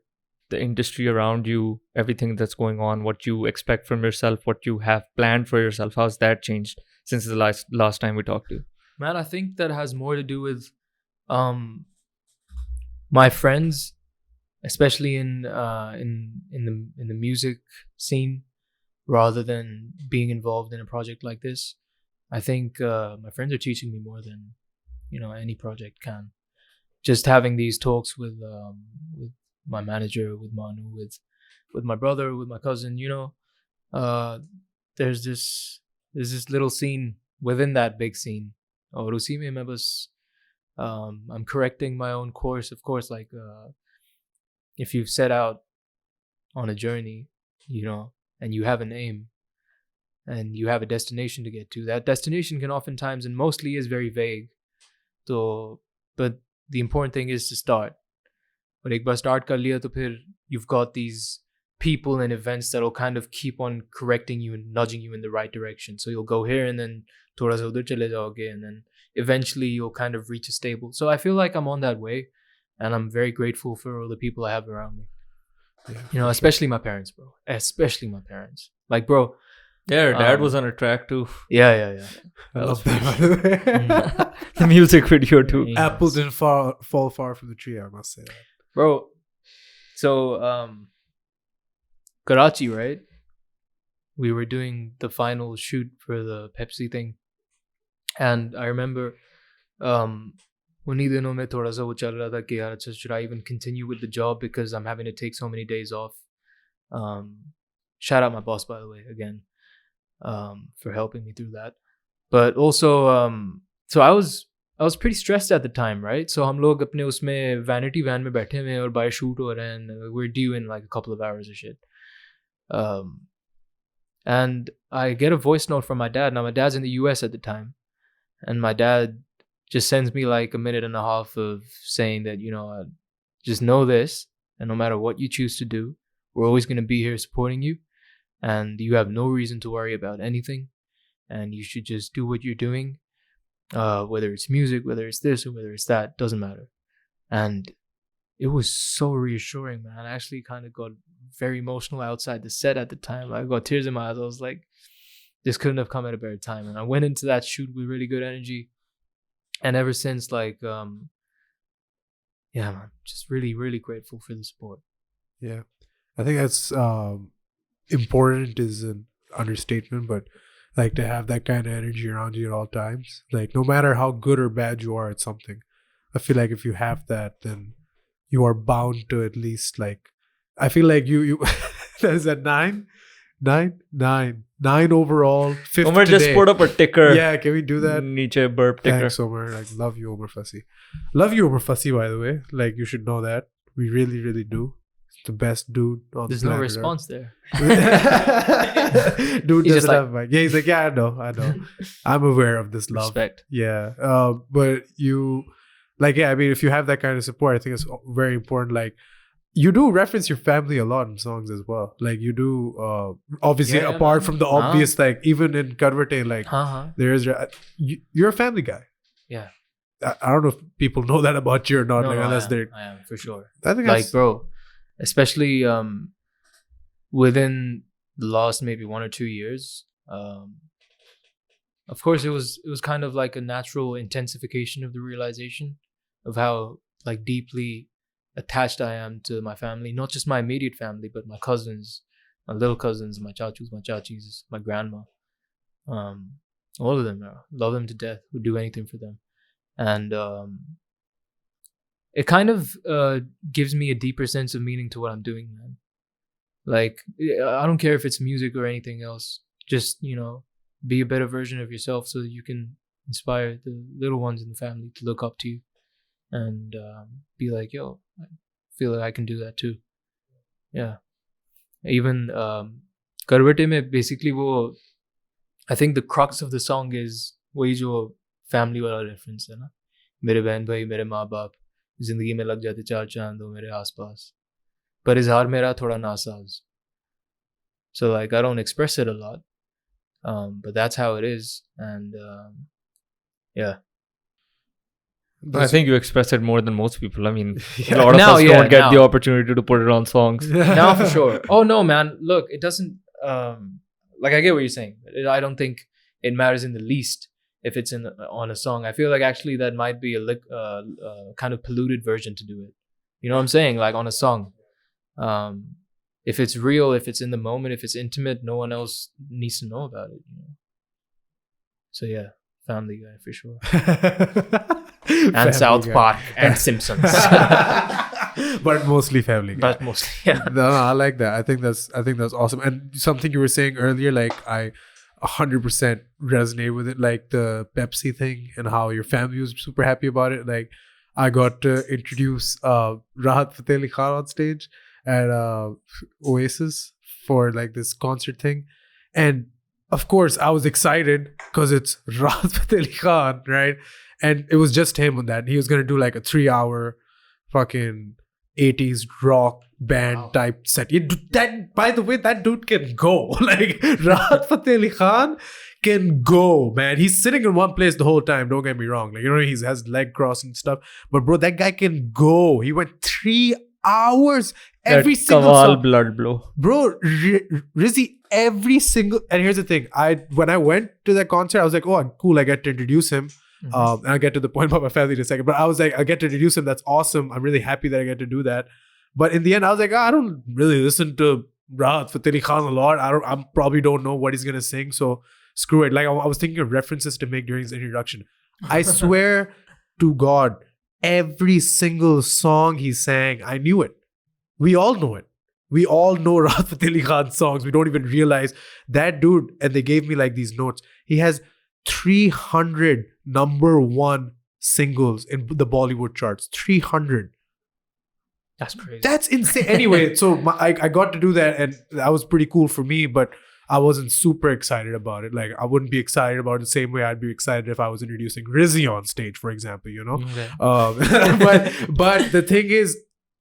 the industry around you, everything that's going on, what you expect from yourself, what you have planned for yourself? How's that changed since the last time we talked to you? Man, I think that has more to do with my friends, especially in the music scene, rather than being involved in a project like this. I think my friends are teaching me more than, you know, any project can. Just having these talks with my manager, with Manu, with my brother, with my cousin, you know, there's this little scene within that big scene. और उसी में मैं बस I'm correcting my own course, of course. Like if you've set out on a journey, you know, and you have an aim and you have a destination to get to, that destination can oftentimes and mostly is very vague. So, but the important thing is to start. But एक बार start कर लिया तो फिर you've got these people and events that will kind of keep on correcting you and nudging you in the right direction. So you'll go here and then थोड़ा सा उधर चले जाओगे, and then eventually you'll kind of reach a stable. So I feel like I'm on that way, and I'm very grateful for all the people I have around me. Yeah, Especially my parents, bro. Especially my parents. Like, bro. Yeah, her dad was on a track too. Yeah. I love that, by the way. The music video too. Yeah. Apple didn't fall far from the tree, I must say that. Bro. So, Karachi, right? We were doing the final shoot for the Pepsi thing. And I remember unhi dinon mein thoda sa wo chal raha tha ki yaar, अच्छा, should I even continue with the job because I'm having to take so many days off. Shout out my boss, by the way, again, for helping me through that. But also, so I was pretty stressed at the time, right? So हम लोग अपने उसमें vanity van में बैठे हुए हैं और by shoot हो रहे हैं, and we're due in like a couple of hours or shit. And I get a voice note from my dad. Now my dad's in the US at the time, and my dad just sends me like a minute and a half of saying that, just know this, and no matter what you choose to do, we're always going to be here supporting you, and you have no reason to worry about anything, and you should just do what you're doing, whether it's music, whether it's this or whether it's that, doesn't matter. And it was so reassuring, man. I actually kind of got very emotional outside the set at the time. I got tears in my eyes. I was like, this couldn't have come at a better time. And I went into that shoot with really good energy. And ever since, like, yeah, man, just really, really grateful for the support. Yeah. I think that's important is an understatement, but like to have that kind of energy around you at all times. Like no matter how good or bad you are at something, I feel like if you have that, then you are bound to at least like, I feel like you is that nine overall. Fifth Omar today. just put up a ticker. Yeah, can we do that? Niche burp ticker. Thanks, Omar. Like, love you, Omar Fussy. Love you, Omar Fussy, by the way. Like, you should know that. We really, really do. It's the best dude on There's the no planet response there. Dude He's doesn't just like- have mic. Yeah, he's like, yeah, I know. I'm aware of this love. Respect. Yeah. But you, like, yeah, I mean, if you have that kind of support, I think it's very important. Like, you do reference your family a lot in songs as well. Like, you do, obviously, Yeah, apart man. from the obvious, like, even in Karvate, like, there is, you're a family guy. Yeah. I don't know if people know that about you or not, No, like, no, unless I am. they're, I am, for sure. I think Like, that's, bro, especially within the last maybe 1 or 2 years, of course it was kind of like a natural intensification of the realization of how like deeply attached I am to my family, not just my immediate family, but my cousins, my little cousins, my chachus, my chachis, my grandma, all of them. Love them to death, would do anything for them. And it kind of gives me a deeper sense of meaning to what I'm doing, man. Like, I don't care if it's music or anything else. Just, be a better version of yourself so that you can inspire the little ones in the family to look up to you and be like, yo, I feel like I can do that too. Yeah. Even Karvate mein basically I think the crux of the song is वही जो family वाला reference है ना, मेरे बहन भाई मेरे माँ बाप जिंदगी में लग जाते 4 चांद हो मेरे आसपास पर इजहार मेरा थोड़ा NASA's. So like I don't express it a lot, but that's how it is. And yeah. I think you express it more than most people. I mean, Yeah. a lot of Now, us yeah, don't get now. the opportunity to put it on songs. Now for sure. Oh no, man, look, it doesn't like I get what you're saying. I don't think it matters in the least if it's on a song. I feel like actually that might be a kind of polluted version to do it. You know what I'm saying? Like on a song, if it's real, if it's in the moment, if it's intimate, no one else needs to know about it. So yeah, Family Guy for sure. And Family South Guy. Park and Simpsons. But mostly Family Guy. But mostly, yeah. No, I like that. I think that's awesome. And something you were saying earlier, like I 100% resonate with it, like the Pepsi thing and how your family was super happy about it. Like I got to introduce Rahat Fateh Ali Khan on stage at Oasis for like this concert thing, and of course I was excited because it's Rahat Fateh Ali Khan, right? And it was just him on that. He was gonna do like a 3-hour fucking 80s rock band type set. That, by the way, that dude can go. Like Rahat Fateh Ali Khan can go, man. He's sitting in one place the whole time. Don't get me wrong. Like, you know, he has leg crossed and stuff. But bro, that guy can go. He went 3 hours every That single Kaval song. blood blow. Bro, Rizzy, every single. And here's the thing. When I went to that concert, I was like, oh, cool. I get to introduce him. And I'll get to the point about my family in a second. But I was like, I get to introduce him. That's awesome. I'm really happy that I get to do that. But in the end, I was like, I don't really listen to Rahat Fateh Ali Khan a lot. I probably don't know what he's gonna sing. So screw it. Like I was thinking of references to make during his introduction. I swear to God, every single song he sang, I knew it. We all know it. We all know Rahat Fateh Ali Khan songs. We don't even realize that dude. And they gave me like these notes. He has 300 number one singles in the Bollywood charts. 300. That's crazy. That's insane. Anyway, so I got to do that, and that was pretty cool for me, but I wasn't super excited about it. Like, I wouldn't be excited about it the same way I'd be excited if I was introducing Rizzy on stage, for example, you know? Okay. But the thing is,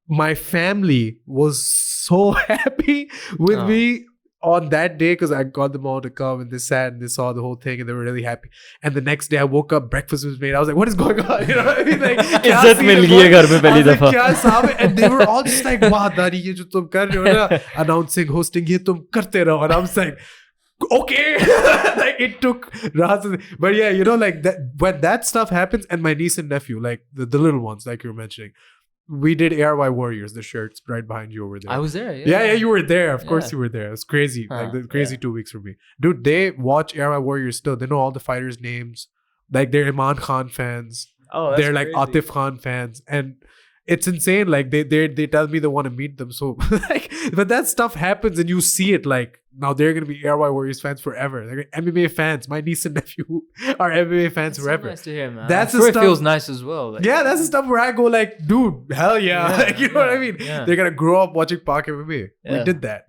my family was so happy with me on that day because I got them all to come, and they sat and they saw the whole thing and they were really happy. And the next day I woke up, breakfast was made. I was like, what is going on? You know what I mean? Like, इज्जत मिल गई है घर में पहली दफा. क्या साहब है? And they were all just like, वाह दानी, ये जो तुम कर रहे हो ना, announcing, hosting, ये तुम करते रहो. And I was like, okay. Like, it took but yeah, you know, like that, when that stuff happens, and my niece and nephew, like the little ones, like you were mentioning, we did ARY Warriors, the shirts right behind you over there. I was there. Yeah, you were there. Of course Yeah. you were there. It's crazy. Like the crazy Yeah. 2 weeks for me. Dude, they watch ARY Warriors still. They know all the fighters' names. Like, they're Iman Khan fans. Oh, They're like Atif Khan fans. And it's insane. Like, they tell me they want to meet them. So, like, but that stuff happens and you see it. Like, now they're going to be ARY Warriors fans forever. They're MMA fans. My niece and nephew are MMA fans That's forever. So nice to hear, man. That's I'm the sure it stuff- feels nice as well. Like, Yeah, that's the stuff where I go like, dude, hell yeah. Yeah, Like, you know what I mean? yeah. They're gonna grow up watching Pak MMA. We Yeah. did that.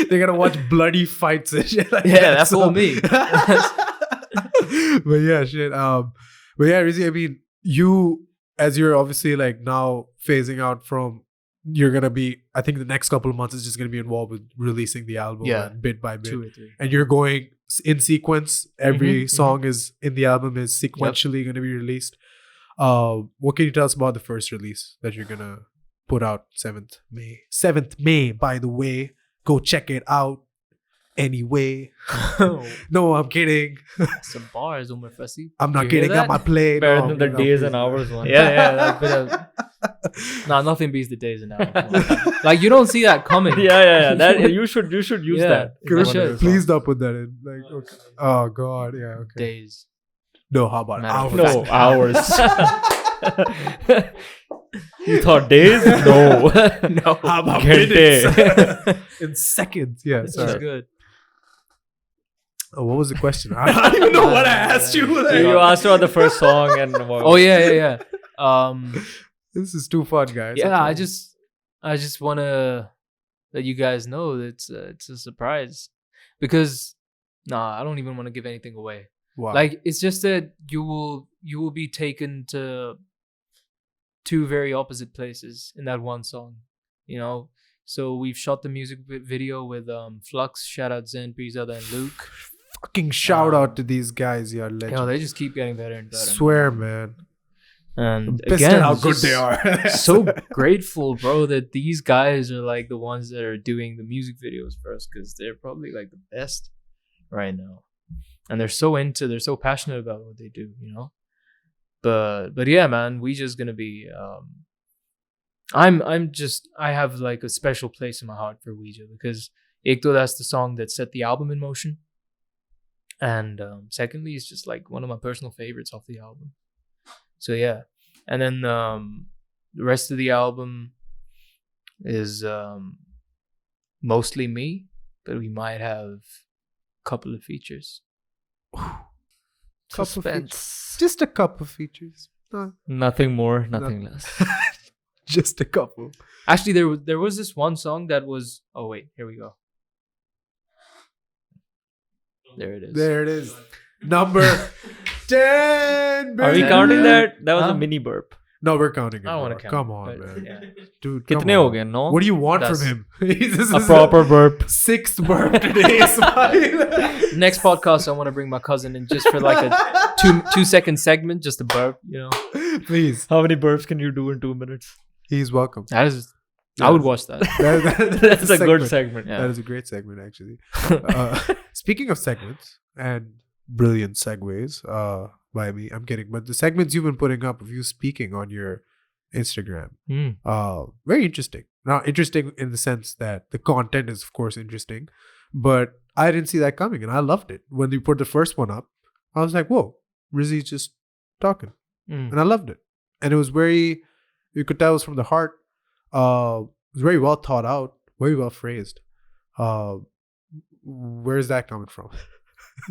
They're gonna watch bloody fights and shit like Yeah, that. that's all me. But yeah, shit. But yeah, Rizzy, I mean, you, as you're obviously like now phasing out from, you're gonna be, I think the next couple of months is just gonna be involved with releasing the album, Yeah. and bit by bit. 2 or 3. And you're going in sequence. Every Mhm, song is in the album is sequentially going to be released. What can you tell us about the first release that you're gonna put out 7th May? 7th May, by the way. Go check it out. Anyway, no, I'm kidding. Some bars, Umar Fassi. I'm not You hear kidding. Got that? my play. Better No, than the no, days please. and hours one. Yeah, that bit of, nah, nothing beats the days and hours. Like, you don't see that coming. yeah. That you should use Yeah. that. We One of should. those Please songs. don't put that in. Like, okay. Oh God, yeah, okay. Days. No, how about Matter of hours? No, hours. You thought days? No. No. How about Ghante. minutes? In seconds. Yeah, It's sorry. just good. Oh, what was the question? I don't even know what I asked you. Like, You asked about the first song and what Oh yeah. this is too fun, guys. Yeah, Okay. I just want to let you guys know that it's a surprise, because I don't even want to give anything away. Wow. Like, it's just that you will be taken to 2 very opposite places in that one song, you know. So we've shot the music video with Flux, shout out Zen, Pizza, and Luke. Fucking shout out to these guys, yeah, legend. You know, they just keep getting better and better. Swear, man. And Pissed again, at how it's good just they are. so grateful, bro, that these guys are like the ones that are doing the music videos for us, because they're probably like the best right now, and they're so passionate about what they do, you know. But yeah, man, we just gonna be. I have like a special place in my heart for Ouija, because ek to that's the song that set the album in motion, and secondly, it's just like one of my personal favorites off the album. So yeah, and then the rest of the album is mostly me, but we might have a couple of features. Couple Suspense. features. Just a couple features. No, Nothing more, nothing less. just a couple. Actually, there was this one song that was. Oh wait, here we go. There it is. There it is. Number 10. Are we baby. counting that? That was Huh? a mini burp. No, we're counting it. I don't want Bro. to count. Come on, but, man. yeah. Dude, come Kitne ho on. gaye? No? What do you want That's- from him? This A is proper burp. sixth burp today, Ismail. Next podcast, I want to bring my cousin in just for like a 2-second segment, just a burp. Please. How many burps can you do in 2 minutes? He's welcome. That is, I would watch that. That's a good segment. Yeah. That is a great segment, actually. Speaking of segments and brilliant segues by me, I'm kidding. But the segments you've been putting up of you speaking on your Instagram, very interesting. Now, interesting in the sense that the content is, of course, interesting. But I didn't see that coming, and I loved it. When you put the first one up, I was like, whoa, Rizzy's just talking. And I loved it. And it was very, you could tell it was from the heart. It was very well thought out, very well phrased. Where's that coming from?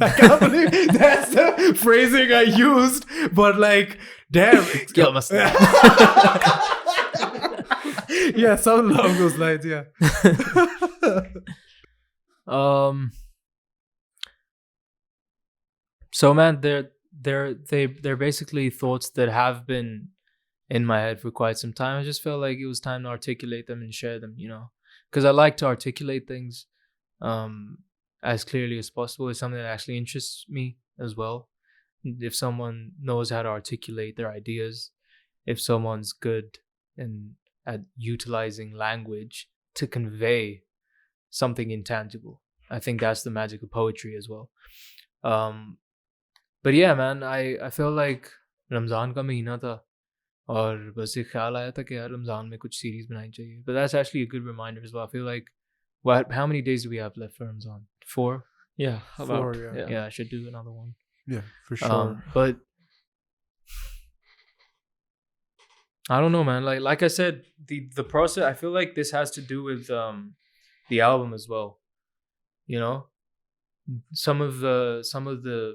I can't believe that's the phrasing I used, but like, damn. Kill myself. Yeah, something along those lines, yeah. So man, they're basically thoughts that have been in my head for quite some time. I just felt like it was time to articulate them and share them, because I like to articulate things as clearly as possible. It's something that actually interests me as well. If someone knows how to articulate their ideas, if someone's good at utilizing language to convey something intangible, I think that's the magic of poetry as well. But yeah, man, I feel like Ramzan ka mahina tha और बस एक ख्याल आया था कि यार रमज़ान में कुछ सीरीज बनानी चाहिए. But that's actually a good reminder as well. I feel like, how many days do we have left for Ramadan? 4? Yeah, about. 4, Yeah. Yeah, I should do another one. Yeah, for sure. But I don't know, man. Like I said, the process. I feel like this has to do with the album as well. Some of the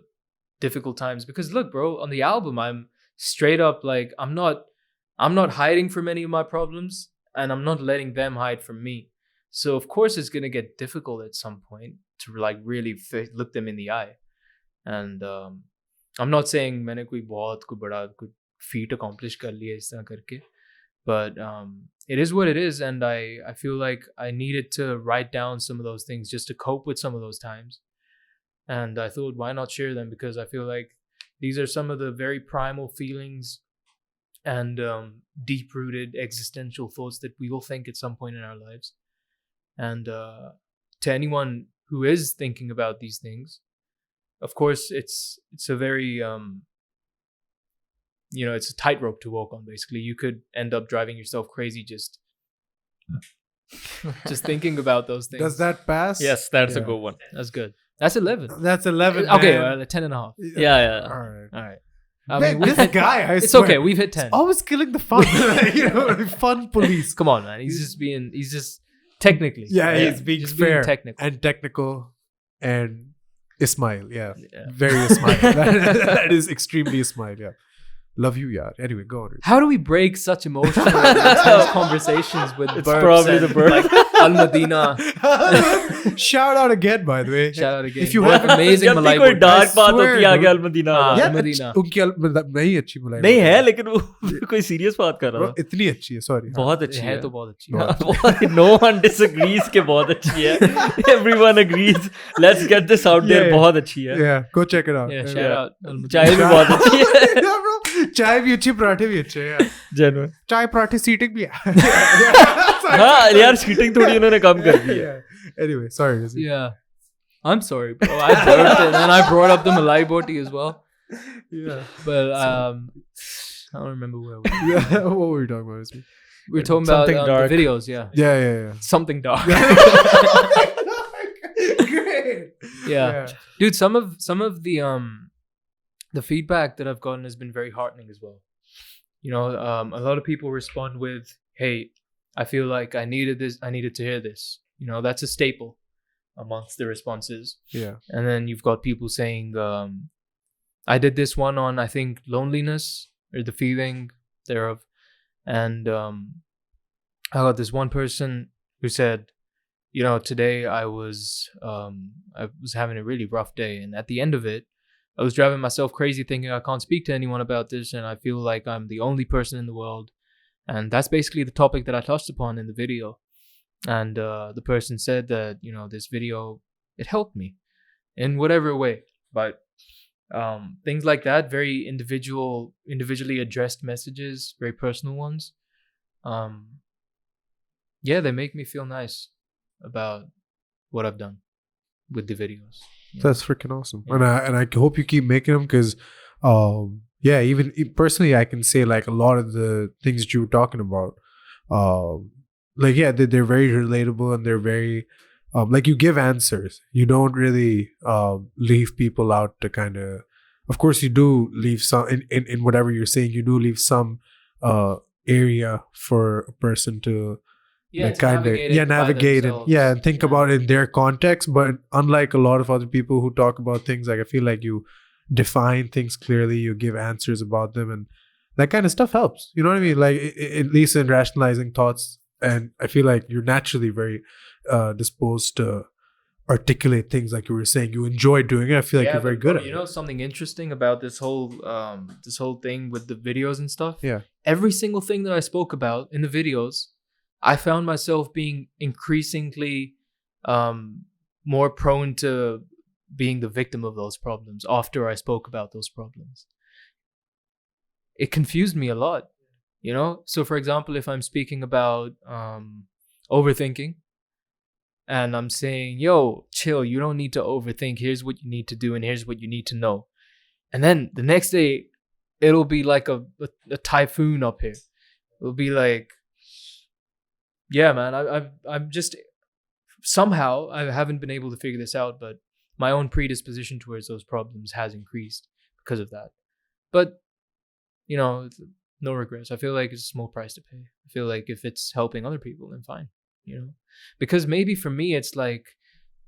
difficult times, because look, bro, on the album I'm straight up like I'm not hiding from any of my problems, and I'm not letting them hide from me. So of course it's gonna get difficult at some point to like really look them in the eye. And I'm not saying मैंने कोई बहुत कोई बड़ा कोई feat accomplish कर लिया इस तरह करके, but it is what it is, and I feel like I needed to write down some of those things just to cope with some of those times. And I thought, why not share them? Because I feel like these are some of the very primal feelings and deep-rooted existential thoughts that we will think at some point in our lives. And to anyone who is thinking about these things, of course, it's a very it's a tightrope to walk on. Basically, you could end up driving yourself crazy just thinking about those things. Does that pass? Yes, that's a Yeah. good one. That's good. That's 11. That's 11. Okay, man. 10 and a half. Yeah. All right. I mean, we've This hit, guy, I it's swear, okay. We've hit 10. always killing the fun. Fun police. Come on, man. He's just technically. Yeah, he's being just fair technical. and technical and Ismail. Yeah. Yeah. Very Ismail. that is extremely Ismail. Yeah. Love you, yaar. Anyway, go on. How do we break such emotional and intense conversations with It's burps probably and the burp. like Al Madina? Shout out again, by the way. Shout out again. If you What have amazing जब भी malai कोई burp. Dark I बात swear, होती है आगे dude. Al Madina हाँ, यार Medina. उनकी नहीं अच्छी मलाई नहीं है, लेकिन वो कोई सीरियस बात कर रहा Bro, था. इतनी अच्छी है. Sorry. बहुत अच्छी है है. तो बहुत अच्छी है. No one disagrees के बहुत अच्छी है. Everyone agrees. Let's get this out there. Yeah. बहुत अच्छी है. Yeah, go check it out. Yeah, shout out Al Madina. चाय भी बहुत अच्छी है. Yeah, bro. चाय भी अच्छी, पराठे भी अच्छे हैं. Genuine. चाय पराठे सीटिंग भी है. हाँ यार, सीटिंग थोड़ी उन्होंने कम कर दी है. Yeah. Anyway, sorry. Rizzy. Yeah. I'm sorry, bro. I burped and then I brought up the malai boti as well. Yeah. But I don't remember where we were. Yeah. What were we talking about? Rizzy? We were talking about Something dark. the videos, yeah. Yeah. Something dark. Great. Yeah. Dude, some of the feedback that I've gotten has been very heartening as well. A lot of people respond with, "Hey, I feel like I needed this. I needed to hear this." That's a staple amongst the responses. Yeah. And then you've got people saying, "I did this one on, I think, loneliness or the feeling thereof," and I got this one person who said, "Today I was having a really rough day, and at the end of it, I was driving myself crazy thinking I can't speak to anyone about this and I feel like I'm the only person in the world. And that's basically the topic that I touched upon in the video. And the person said that, this video, it helped me in whatever way. But things like that, very individually addressed messages, very personal ones. They make me feel nice about what I've done with the videos. That's freaking awesome. Yeah. And I hope you keep making them because, even personally, I can say like a lot of the things that you were talking about, they're very relatable and they're very, like you give answers. You don't really leave people out to kind of course you do leave some in whatever you're saying, you do leave some area for a person to navigate it, and think about it in their context. But unlike a lot of other people who talk about things, like I feel like you define things clearly, you give answers about them, and that kind of stuff helps. You know what I mean? Like at least in rationalizing thoughts. And I feel like you're naturally very disposed to articulate things, like you were saying. You enjoy doing it. I feel like you're very good at it. You know something interesting about this whole thing with the videos and stuff? Yeah. Every single thing that I spoke about in the videos, I found myself being increasingly more prone to being the victim of those problems after I spoke about those problems. It confused me a lot, So for example, if I'm speaking about overthinking and I'm saying, yo, chill, you don't need to overthink. Here's what you need to do and here's what you need to know. And then the next day, it'll be like a typhoon up here. It'll be like, yeah, man, I'm just somehow I haven't been able to figure this out, but my own predisposition towards those problems has increased because of that. But no regrets. I feel like it's a small price to pay. I feel like if it's helping other people, then fine, because maybe for me it's like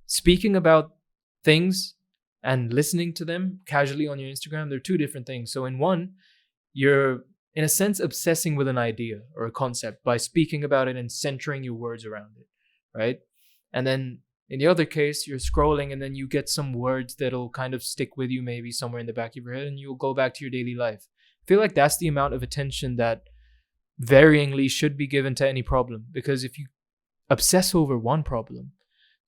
speaking about things and listening to them casually on your Instagram. They're two different things. So in one, you're in a sense obsessing with an idea or a concept by speaking about it and centering your words around it, right? And then in the other case, you're scrolling and then you get some words that'll kind of stick with you maybe somewhere in the back of your head and you'll go back to your daily life. I feel like that's the amount of attention that varyingly should be given to any problem. Because if you obsess over one problem,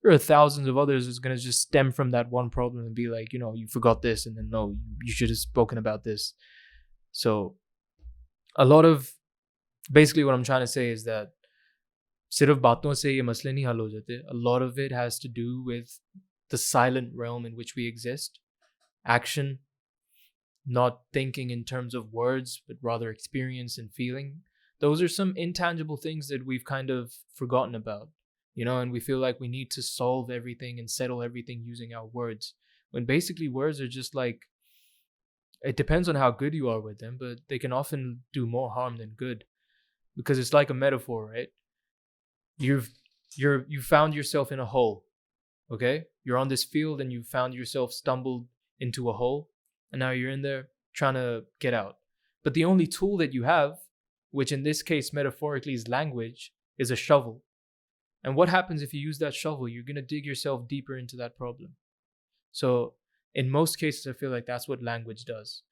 there are thousands of others that's going to just stem from that one problem and be like, you forgot this, and then no, you should have spoken about this. So basically what I'm trying to say is that सिर्फ बातों से ये मसले नहीं हल हो जाते. A lot of it has to do with the silent realm in which we exist. Action, not thinking in terms of words, but rather experience and feeling. Those are some intangible things that we've kind of forgotten about, and we feel like we need to solve everything and settle everything using our words. When basically words are just like, it depends on how good you are with them, but they can often do more harm than good. Because it's like a metaphor, right? You found yourself in a hole, okay? You're on this field and you found yourself stumbled into a hole. And now you're in there trying to get out. But the only tool that you have, which in this case metaphorically is language, is a shovel. And what happens if you use that shovel? You're going to dig yourself deeper into that problem. So in most cases, I feel like that's what language does.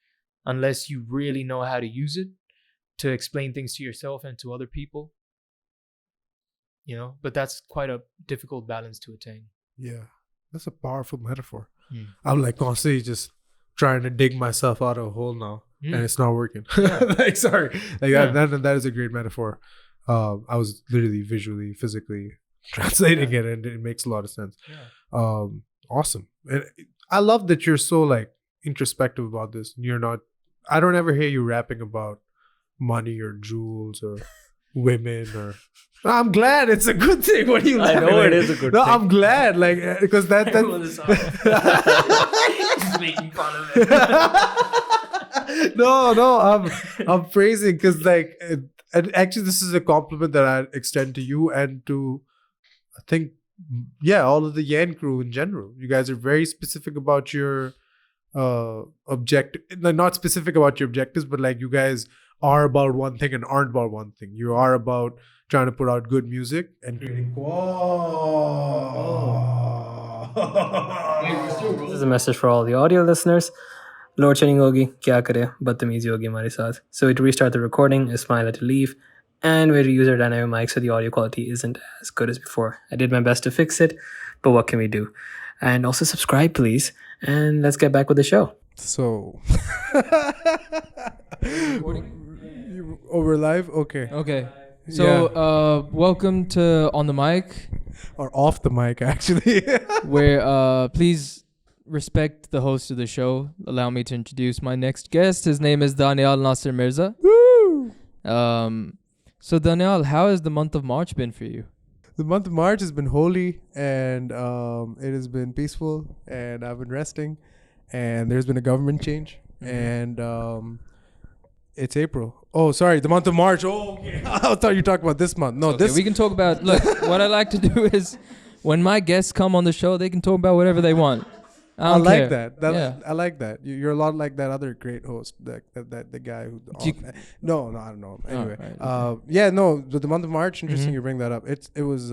Unless you really know how to use it to explain things to yourself and to other people. But that's quite a difficult balance to attain. Yeah, that's a powerful metaphor. I'm like constantly just trying to dig myself out of a hole now, and it's not working. Like, sorry, like that is a great metaphor. I was literally visually, physically translating it, and it makes a lot of sense. Awesome. And I love that you're so like introspective about this. You're not. I don't ever hear you rapping about money or jewels or women or. I'm glad it's a good thing. What are you laughing? I know it is a good thing. No, I'm glad, like, because that. Just making fun of it. No, I'm praising because like, and actually, this is a compliment that I extend to you and to, I think, all of the Yan crew in general. You guys are very specific about your objective, not specific about your objectives, but like you guys are about one thing and aren't about one thing. You are about trying to put out good music and creating. This is a message for all the audio listeners. Load shedding होगी क्या करे बदतमीजी होगी हमारे साथ. So we had to restart the recording. Ismail had to leave, and we had to use our dynamic mic, so the audio quality isn't as good as before. I did my best to fix it, but what can we do? And also subscribe, please, and let's get back with the show. So, we're live. Okay, Okay. So, welcome to On the Mic, or off the mic actually. where please respect the host of the show. Allow me to introduce my next guest. His name is Daniyal Nasir Mirza. Woo! So Daniyal, how has the month of March been for you? The month of March has been holy, and it has been peaceful, and I've been resting, and there's been a government change, and it's April. Oh, sorry, the month of March. Oh, okay. I thought you were talking about this month. No, Okay, we can talk about. Look, what I like to do is, when my guests come on the show, they can talk about whatever they want. I don't like care. that. Yeah. I like that. You're a lot like that other great host, that the guy who. No, I don't know. Anyway, right, okay. yeah, no, the month of March. Interesting, you bring that up. It was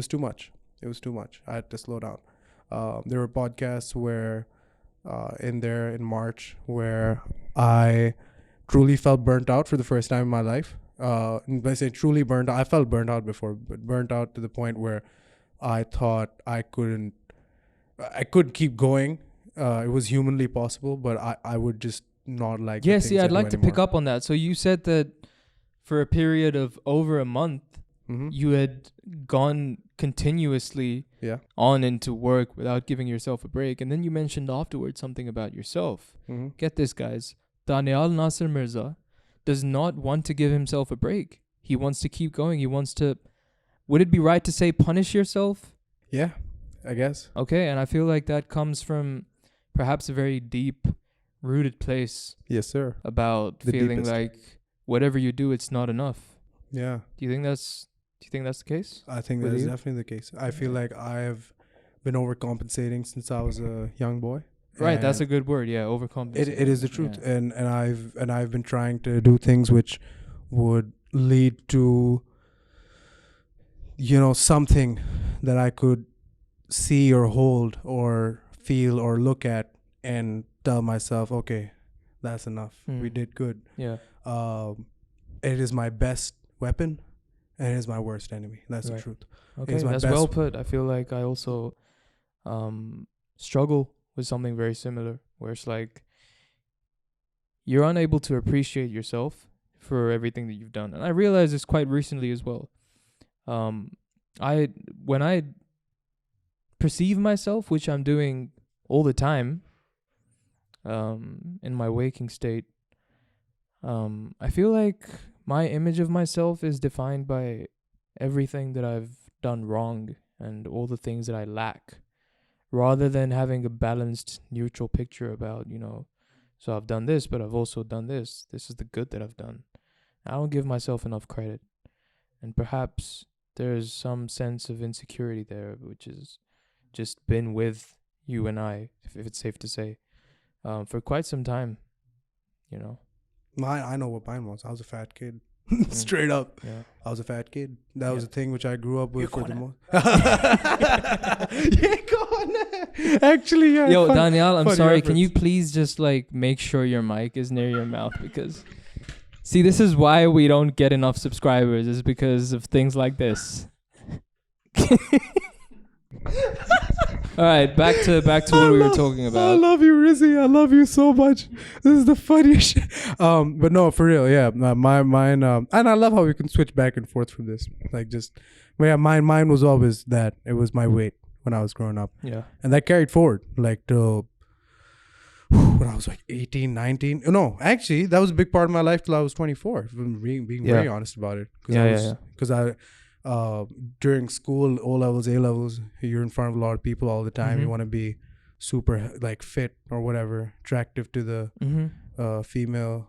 too much. It was too much. I had to slow down. There were podcasts where, in March, where I truly felt burnt out for the first time in my life. When I say truly burnt out, I felt burnt out before, but burnt out to the point where I thought I could keep going. It was humanly possible, but I would just not like. Yeah, see, I'd like to pick up on that. So you said that for a period of over a month, you had gone continuously on into work without giving yourself a break. And then you mentioned afterwards something about yourself. Get this, guys. Daniyal Nasir Mirza does not want to give himself a break. He wants to keep going. He wants to, would it be right to say punish yourself? Yeah, I guess. Okay, and I feel like that comes from perhaps a very deep rooted place. Yes, sir. About The feeling deepest. like whatever you do, it's not enough. Yeah. Do you think that's the case? I think With that is you? definitely the case. I feel like I've been overcompensating since I was a young boy. Right, that's a And good word. Yeah, overcompensate. it is the truth. Yeah. And I've been trying to do things which would lead to, something that I could see or hold or feel or look at and tell myself, okay, that's enough. We did good. Yeah. It is my best weapon and it is my worst enemy. That's the Right. truth. Okay, my that's best- well put. I feel like I also struggle with something very similar, where it's like you're unable to appreciate yourself for everything that you've done. And I realized this quite recently as well. When I perceive myself, which I'm doing all the time, in my waking state, I feel like my image of myself is defined by everything that I've done wrong and all the things that I lack, rather than having a balanced, neutral picture about, so I've done this, but I've also done this. This is the good that I've done. I don't give myself enough credit. And perhaps there's some sense of insecurity there, which has just been with you and I, if it's safe to say, for quite some time, I know what mine was. I was a fat kid. Straight up. Yeah. I was a fat kid. That was a thing which I grew up with for the most. Actually, yeah. Yo, Daniyal, I'm funny sorry. Can reference. you please just make sure your mic is near your mouth? Because, see, this is why we don't get enough subscribers, is because of things like this. All right, back to what we were talking I about. love you, Rizzy. I love you so much. This is the funniest shit. But no, for real, yeah. Mine, and I love how we can switch back and forth from this. Mine was always that. It was my weight when I was growing up. Yeah. And that carried forward, till when I was 18, 19. No, actually, that was a big part of my life till I was 24. If I'm being very honest about it. Because during school, O levels, A levels, you're in front of a lot of people all the time. You want to be super fit or whatever, attractive to the females.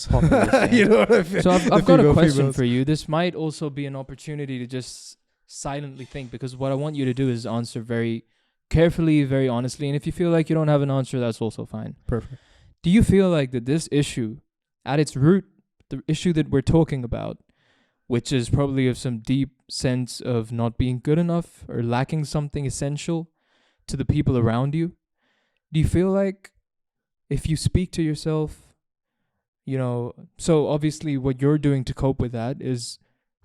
Population. You know what I mean? So I've got a female question females. for you. This might also be an opportunity to just silently think, because what I want you to do is answer very carefully, very honestly. And if you feel like you don't have an answer, that's also fine. Perfect. Do you feel like that this issue, at its root, the issue that we're talking about, which is probably of some deep sense of not being good enough or lacking something essential to the people around you, do you feel like if you speak to yourself, you know, so obviously what you're doing to cope with that is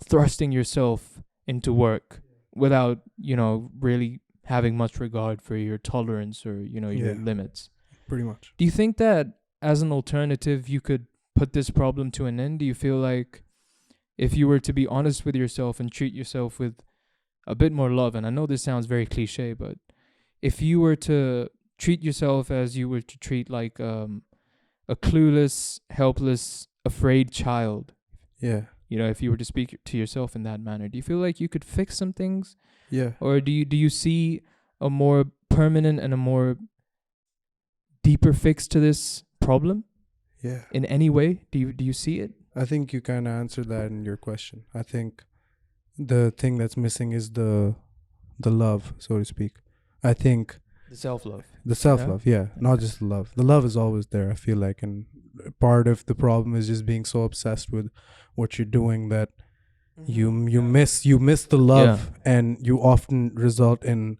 thrusting yourself into work without, you know, really having much regard for your tolerance or, you know, your Yeah. limits. Pretty much. Do you think that as an alternative you could put this problem to an end? Do you feel like if you were to be honest with yourself and treat yourself with a bit more love, and I know this sounds very cliche, but if you were to treat yourself as you were to treat like a clueless, helpless, afraid child, Yeah. you know, if you were to speak to yourself in that manner, do you feel like you could fix some things? Yeah. Or do you see a more permanent and a more deeper fix to this problem Yeah. in any way? Do you see it? I think you kind of answered that in your question. I think the thing that's missing is the love, so to speak. I think The self-love. the self-love, yeah, not just the love. The love is always there, I feel like, and part of the problem is just being so obsessed with what you're doing that you miss the love, and you often result in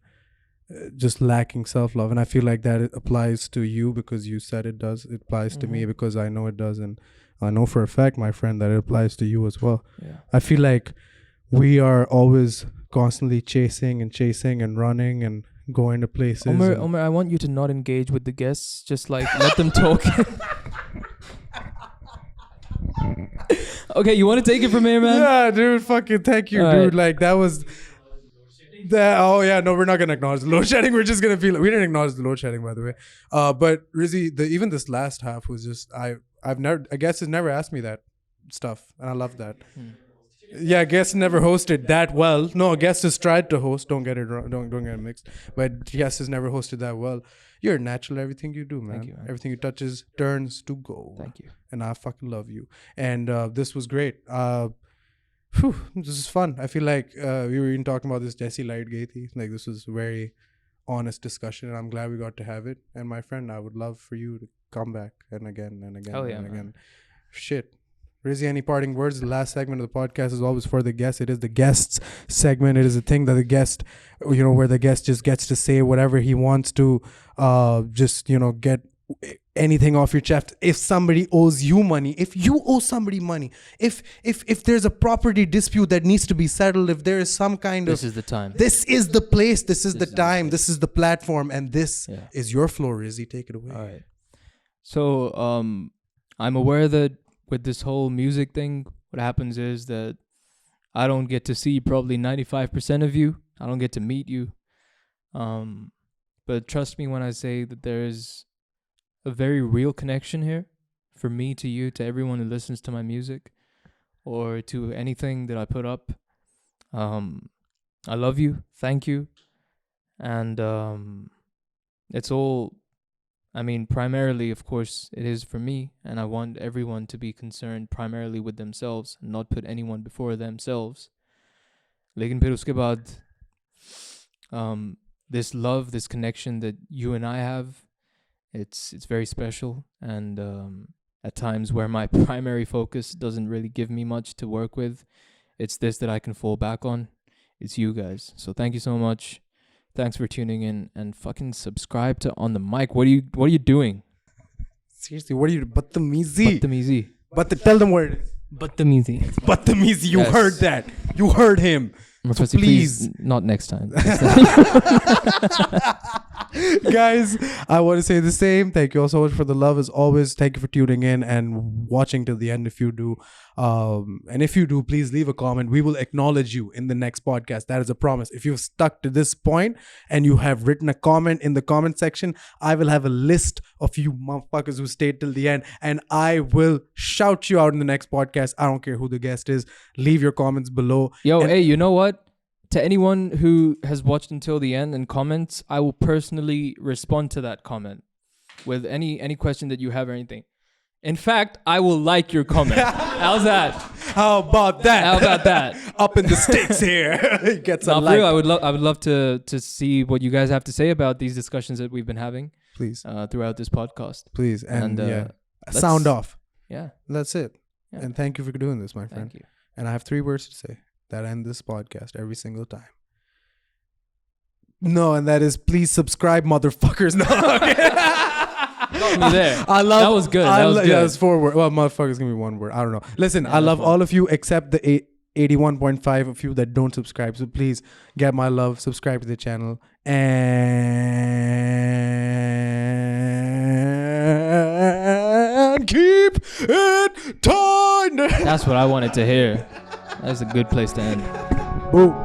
just lacking self-love. And I feel like that it applies to you because you said it does. It applies to me because I know it does, and I know for a fact, my friend, that it applies to you as well. Yeah. I feel like we are always constantly chasing and running and going to places. Omar, I want you to not engage with the guests. Just like let them talk. Okay, you want to take it from here, man? Yeah, dude, fucking thank you, All dude. right. Like that was that. Oh yeah, no, we're not gonna acknowledge the load shedding. We're just gonna feel. We didn't acknowledge the load shedding, by the way. But Rizzy, even this last half was just I've never. I guess has never asked me that stuff, and I love that. Yeah, guest never hosted that well. No, guest has tried to host. Don't get it wrong. Don't get it mixed. But guest has never hosted that well. You're natural. Everything you do, man. Thank you, man. Everything you touches turns to gold. Thank you. And I fucking love you. And this was great. This is fun. I feel like we were even talking about this Jesse Light Gathi. Like this was a very honest discussion, and I'm glad we got to have it. And my friend, I would love for you to come back and again and again Hell yeah, and man. again. Shit. Rizzy, any parting words? The last segment of the podcast is always for the guest. It is the guest's segment. It is a thing that the guest, you know, where the guest just gets to say whatever he wants to, just, you know, get anything off your chest. If somebody owes you money, if you owe somebody money, if there's a property dispute that needs to be settled, if there is some kind This of, is the time. this is the place, this is the This is the time, place. this is the platform, and this Yeah. is your floor, Rizzy. Take it away. All right. So I'm aware that with this whole music thing, what happens is that I don't get to see probably 95% of you. I don't get to meet you. But trust me when I say that there is a very real connection here for me to you, to everyone who listens to my music or to anything that I put up. I love you. Thank you. And it's all, I mean, primarily, of course, it is for me, and I want everyone to be concerned primarily with themselves and not put anyone before themselves. Lekin phir uske baad, this love, this connection that you and I have, it's very special. And at times where my primary focus doesn't really give me much to work with, it's this that I can fall back on. It's you guys. So thank you so much. Thanks for tuning in, and fucking subscribe to On the Mic. What are you doing? Seriously, what are you? Batamizi. Batamizi. But tell them where it is. Batamizi. Batamizi. You Yes. heard that. You heard him. Mufasi, please. not next time. Guys, I want to say the same. Thank you all so much for the love as always. Thank you for tuning in and watching till the end if you do. And if you do, please leave a comment. We will acknowledge you in the next podcast. That is a promise. If you've stuck to this point and you have written a comment in the comment section, I will have a list of you motherfuckers who stayed till the end, and I will shout you out in the next podcast. I don't care who the guest is. Leave your comments below. Yo, And- hey, you know what? To anyone who has watched until the end and comments, I will personally respond to that comment with any question that you have or anything. In fact, I will like your comment. How's that? How about that? How about that? Up in the sticks here. He gets a Now, for like. real, I would love to see what you guys have to say about these discussions that we've been having Please. throughout this podcast. Please. And, And, yeah. let's- Sound off. Yeah. That's it. Yeah. And thank you for doing this, my friend. Thank you. And I have 3 words to say that end this podcast every single time. No, and that is please subscribe, motherfuckers. No. Got me there. I love. That was good. That was good. Yeah, it's 4 words. Well, motherfuckers gonna be 1 word. I don't know. Listen, I love all of you except the 81.5 of you that don't subscribe. So please get my love. Subscribe to the channel and keep it tight. That's what I wanted to hear. That's a good place to end. Boom.